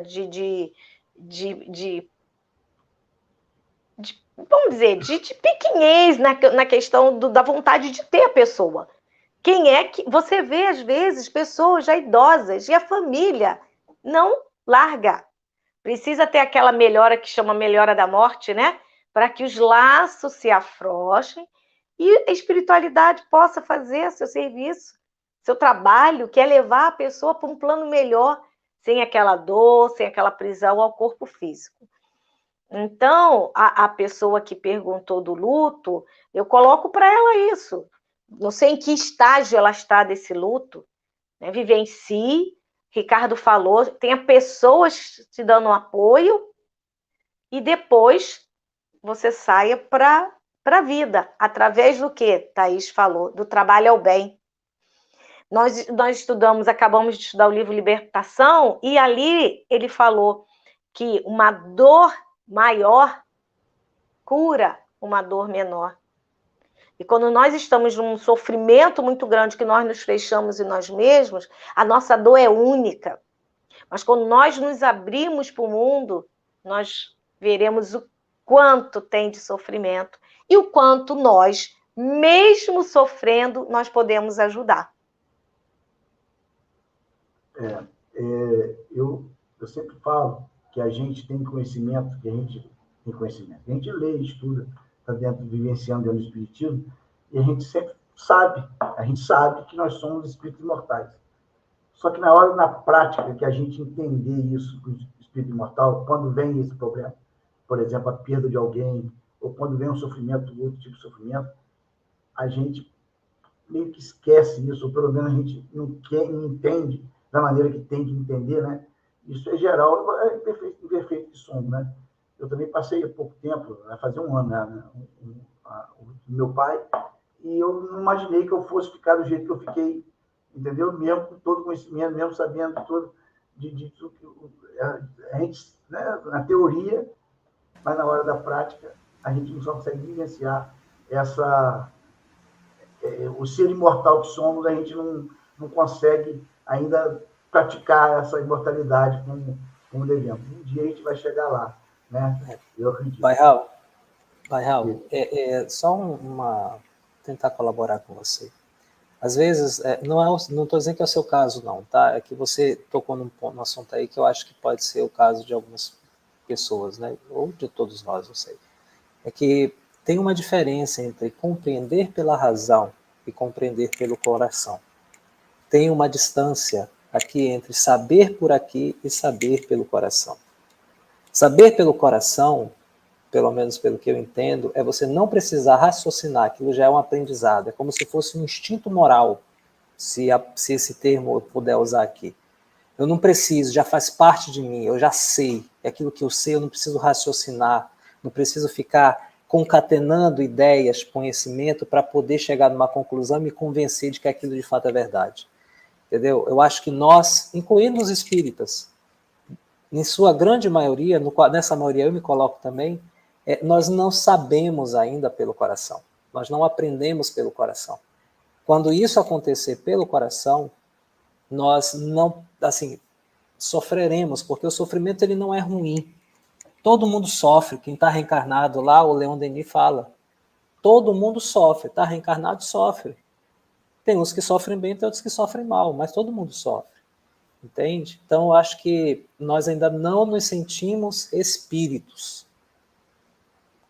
vamos dizer, de pequenez na questão da vontade de ter a pessoa. Quem é que... Você vê, às vezes, pessoas já idosas e a família não larga. Precisa ter aquela melhora que chama melhora da morte, né? Para que os laços se afrouxem e a espiritualidade possa fazer seu serviço, seu trabalho, que é levar a pessoa para um plano melhor, sem aquela dor, sem aquela prisão ao corpo físico. Então, a pessoa que perguntou do luto, eu coloco para ela isso. Não sei em que estágio ela está desse luto, né? Vivencie, Ricardo falou, tenha pessoas te dando um apoio e depois você saia para a vida, através do que Thaís falou, do trabalho ao bem. Nós acabamos de estudar o livro Libertação, e ali ele falou que uma dor maior cura uma dor menor. E quando nós estamos num sofrimento muito grande, que nós nos fechamos em nós mesmos, a nossa dor é única. Mas quando nós nos abrimos para o mundo, nós veremos o quanto tem de sofrimento e o quanto nós, mesmo sofrendo, nós podemos ajudar. Eu sempre falo que a gente tem conhecimento, que a gente lê, estuda, está vivenciando dentro do Espiritismo, e a gente sempre sabe que nós somos espíritos imortais. Só que na prática, que a gente entender isso, o espírito imortal, quando vem esse problema, por exemplo, a perda de alguém, ou quando vem um sofrimento, outro tipo de sofrimento, a gente meio que esquece isso, ou pelo menos a gente não entende da maneira que tem que entender, né? Isso é geral, é imperfeito que somos, né? Eu também passei há pouco tempo, vai fazer um ano, né, o meu pai, e eu não imaginei que eu fosse ficar do jeito que eu fiquei, entendeu? Mesmo com todo o conhecimento, mesmo sabendo tudo de tudo que a gente, né, na teoria, mas na hora da prática, a gente não só consegue vivenciar o ser imortal que somos, a gente não consegue ainda praticar essa imortalidade como devemos. Um dia a gente vai chegar lá, né? Eu acredito. Vai, Raul, só tentar colaborar com você. Às vezes, não estou dizendo que é o seu caso, não, tá? É que você tocou num assunto aí que eu acho que pode ser o caso de algumas pessoas, né? Ou de todos nós, não sei. É que tem uma diferença entre compreender pela razão e compreender pelo coração. tem uma distância aqui entre saber por aqui e saber pelo coração. Saber pelo coração, pelo menos pelo que eu entendo, é você não precisar raciocinar, aquilo já é um aprendizado, é como se fosse um instinto moral, se esse termo eu puder usar aqui. Eu não preciso, já faz parte de mim, eu já sei, é aquilo que eu sei, eu não preciso raciocinar, não preciso ficar concatenando ideias, conhecimento, para poder chegar numa conclusão e me convencer de que aquilo de fato é verdade. Entendeu? Eu acho que nós, incluindo os espíritas, em sua grande maioria, nessa maioria eu me coloco também, nós não sabemos ainda pelo coração. Nós não aprendemos pelo coração. Quando isso acontecer pelo coração, nós não, assim, sofreremos, porque o sofrimento ele não é ruim. Todo mundo sofre. Quem está reencarnado lá, o Leon Denis fala, todo mundo sofre, está reencarnado, sofre. Tem uns que sofrem bem, tem outros que sofrem mal, mas todo mundo sofre. Entende? Então, eu acho que nós ainda não nos sentimos espíritos.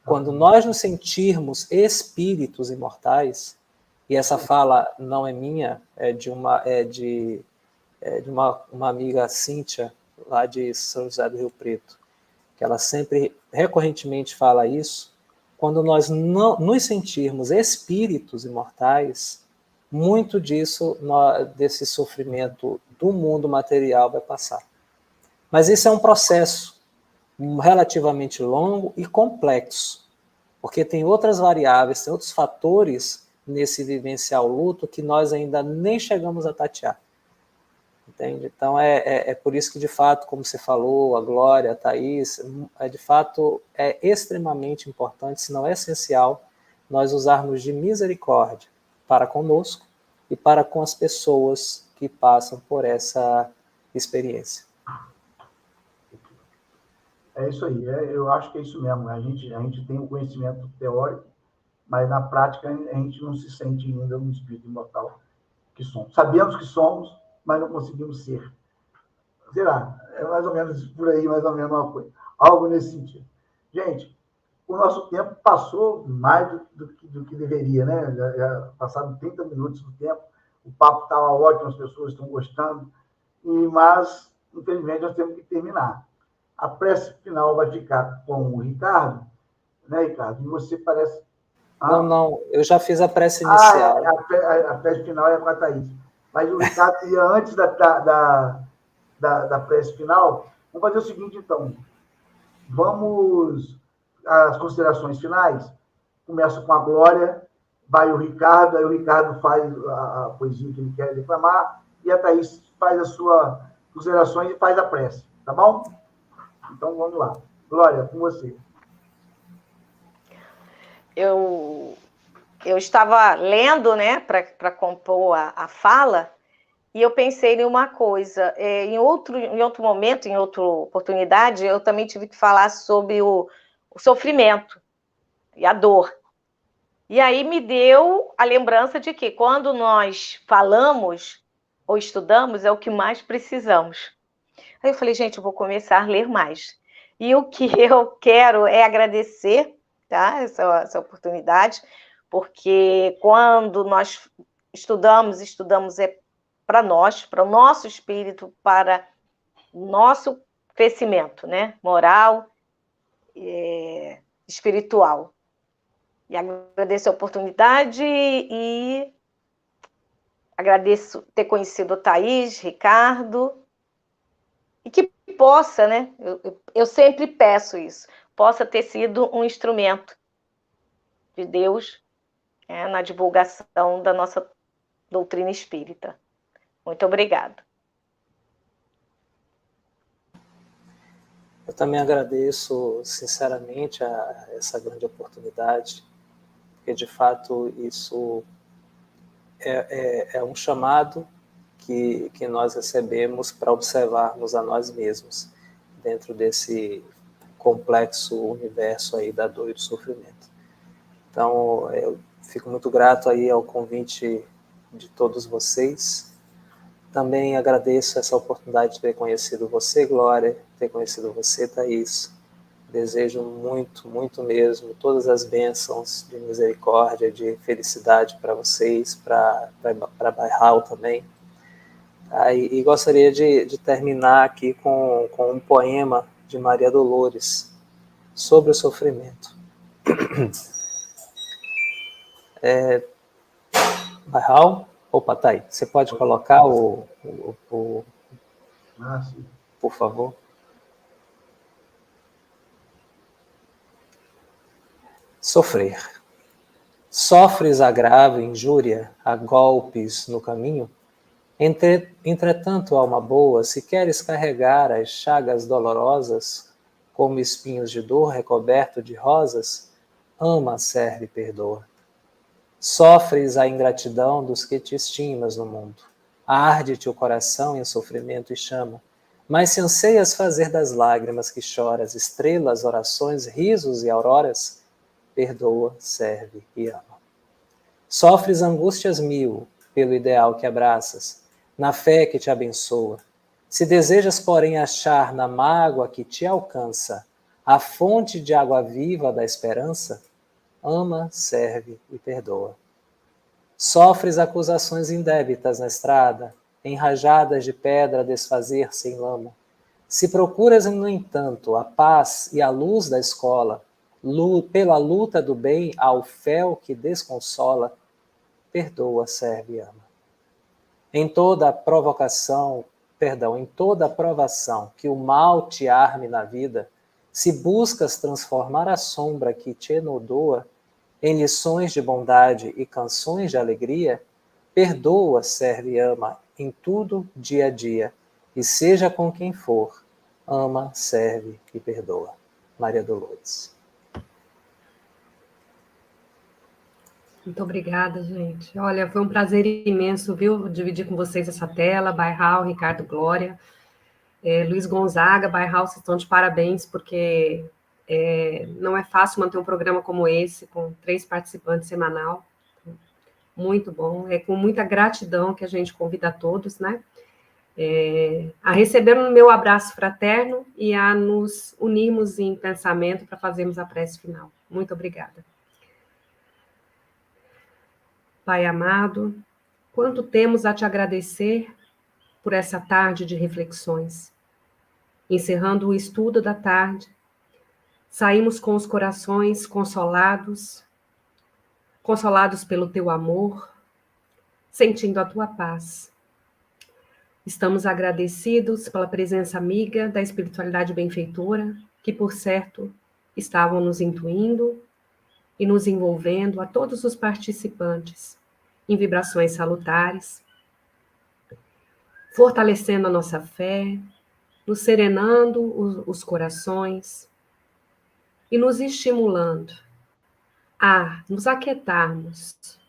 Quando nós nos sentirmos espíritos imortais, e essa fala não é minha, é de uma amiga, Cíntia, lá de São José do Rio Preto, que ela sempre, recorrentemente fala isso, quando nós não nos sentirmos espíritos imortais, muito disso, desse sofrimento do mundo material vai passar. Mas isso é um processo relativamente longo e complexo, porque tem outras variáveis, tem outros fatores nesse vivenciar o luto que nós ainda nem chegamos a tatear. Entende? Então, é por isso que, de fato, como você falou, a Glória, a Thaís, de fato, é extremamente importante, se não é essencial, nós usarmos de misericórdia para conosco e para com as pessoas que passam por essa experiência. É isso aí, eu acho que é isso mesmo. A gente tem um conhecimento teórico, mas na prática a gente não se sente ainda um espírito imortal que somos. Sabemos que somos, mas não conseguimos ser. Sei lá, é mais ou menos por aí, mais ou menos uma coisa. Algo nesse sentido. Gente, o nosso tempo passou mais do que deveria, né? Já passaram 30 minutos do tempo, o papo estava ótimo, as pessoas estão gostando, mas, infelizmente, nós temos que terminar. A prece final vai ficar com o Ricardo, né, Ricardo? E você parece... Não, eu já fiz a prece inicial. A prece final é com a Thaís. Mas o Ricardo queria, antes da prece final, vamos fazer o seguinte, então. Vamos às considerações finais. Começa com a Glória, vai o Ricardo, aí o Ricardo faz a poesia que ele quer declamar, e a Thaís faz as suas considerações e faz a prece, tá bom? Então, vamos lá. Glória, com você. Eu estava lendo, né, para compor a fala, e eu pensei em uma coisa. Em outro momento, em outra oportunidade, eu também tive que falar sobre o sofrimento e a dor. E aí me deu a lembrança de que quando nós falamos ou estudamos, é o que mais precisamos. Aí eu falei, gente, eu vou começar a ler mais. E o que eu quero é agradecer, tá, essa oportunidade, porque quando nós estudamos para nós, para o nosso espírito, para o nosso crescimento, né, moral, espiritual. E agradeço a oportunidade e agradeço ter conhecido o Thaís, Ricardo, e que possa, né, eu sempre peço isso, possa ter sido um instrumento de Deus, na divulgação da nossa doutrina espírita. Muito obrigada. Eu também agradeço, sinceramente, a essa grande oportunidade, porque, de fato, isso é um chamado que nós recebemos para observarmos a nós mesmos dentro desse complexo universo aí da dor e do sofrimento. Então, eu fico muito grato aí ao convite de todos vocês. Também agradeço essa oportunidade de ter conhecido você, Glória, ter conhecido você, Thaís. Desejo muito, muito mesmo, todas as bênçãos de misericórdia, de felicidade para vocês, para Bairral também. E gostaria de terminar aqui com um poema de Maria Dolores sobre o sofrimento. Bairral? Opa, tá aí. Você pode colocar Sim. por favor? Sofrer. Sofres agravo, injúria, a golpes no caminho? Entretanto, alma boa, se queres carregar as chagas dolorosas, como espinhos de dor recoberto de rosas, ama, serve e perdoa. Sofres a ingratidão dos que te estimas no mundo. Arde-te o coração em sofrimento e chama. Mas se anseias fazer das lágrimas que choras estrelas, orações, risos e auroras, perdoa, serve e ama. Sofres angústias mil pelo ideal que abraças, na fé que te abençoa. Se desejas, porém, achar na mágoa que te alcança a fonte de água viva da esperança, ama, serve e perdoa. Sofres acusações indébitas na estrada, enrajadas de pedra a desfazer-se em lama. Se procuras, no entanto, a paz e a luz da escola, pela luta do bem ao fel que desconsola, perdoa, serve e ama. Em toda provação que o mal te arme na vida, se buscas transformar a sombra que te enodoa em lições de bondade e canções de alegria, perdoa, serve e ama em tudo, dia a dia, e seja com quem for, ama, serve e perdoa. Maria Dolores. Muito obrigada, gente. Olha, foi um prazer imenso, viu, dividir com vocês essa tela. Bairral, Ricardo Glória, Luiz Gonzaga, Bairral, vocês estão de parabéns, porque não é fácil manter um programa como esse, com 3 participantes semanal. Muito bom. É com muita gratidão que a gente convida a todos, né, a receber o meu abraço fraterno e a nos unirmos em pensamento para fazermos a prece final. Muito obrigada. Pai amado, quanto temos a te agradecer por essa tarde de reflexões. Encerrando o estudo da tarde, saímos com os corações consolados pelo teu amor, sentindo a tua paz. Estamos agradecidos pela presença amiga da espiritualidade benfeitora, que, por certo, estavam nos intuindo e nos envolvendo a todos os participantes em vibrações salutares, fortalecendo a nossa fé, nos serenando os corações e nos estimulando a nos aquietarmos,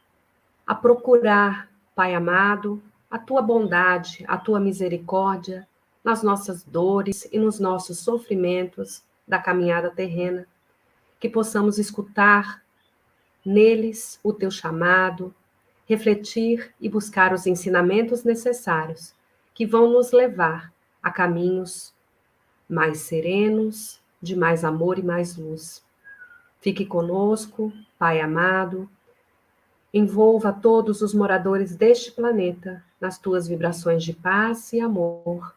a procurar, Pai amado, a tua bondade, a tua misericórdia nas nossas dores e nos nossos sofrimentos da caminhada terrena, que possamos escutar neles o teu chamado, refletir e buscar os ensinamentos necessários que vão nos levar a caminhos mais serenos, de mais amor e mais luz. Fique conosco, Pai amado, envolva todos os moradores deste planeta nas tuas vibrações de paz e amor,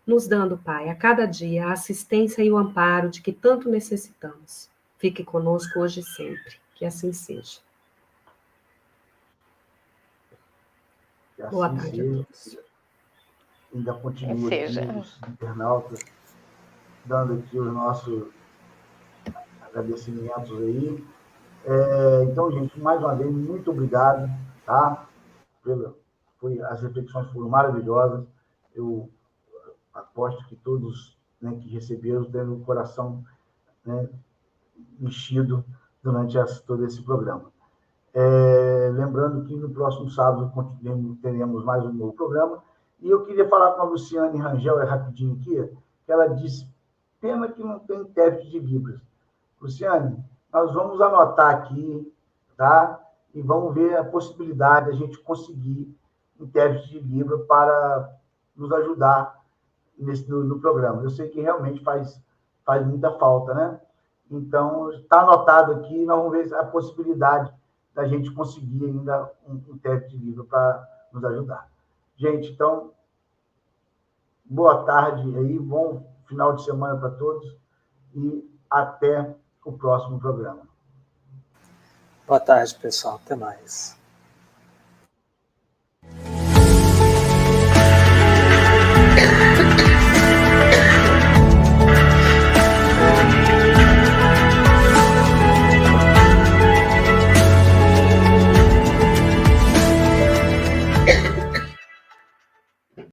nos dando, Pai, a cada dia a assistência e o amparo de que tanto necessitamos. Fique conosco hoje e sempre. Que assim seja. Que assim Boa tarde seja. a todos. Ainda continua aqui os internautas dando aqui os nossos agradecimentos aí. Então, gente, mais uma vez, muito obrigado, tá? As reflexões foram maravilhosas. Eu aposto que todos, né, que receberam têm o coração, né, enchido durante todo esse programa. Lembrando que no próximo sábado teremos mais um novo programa. E eu queria falar com a Luciane Rangel, rapidinho aqui, que ela disse, pena que não tem intérprete de Libras. Luciane, nós vamos anotar aqui, tá? E vamos ver a possibilidade de a gente conseguir intérprete de Libra para nos ajudar no programa. Eu sei que realmente faz muita falta, né? Então, está anotado aqui, nós vamos ver a possibilidade da gente conseguir ainda um intérprete de Libra para nos ajudar. Gente, então, boa tarde aí, bom final de semana para todos e até o próximo programa. Boa tarde, pessoal. Até mais.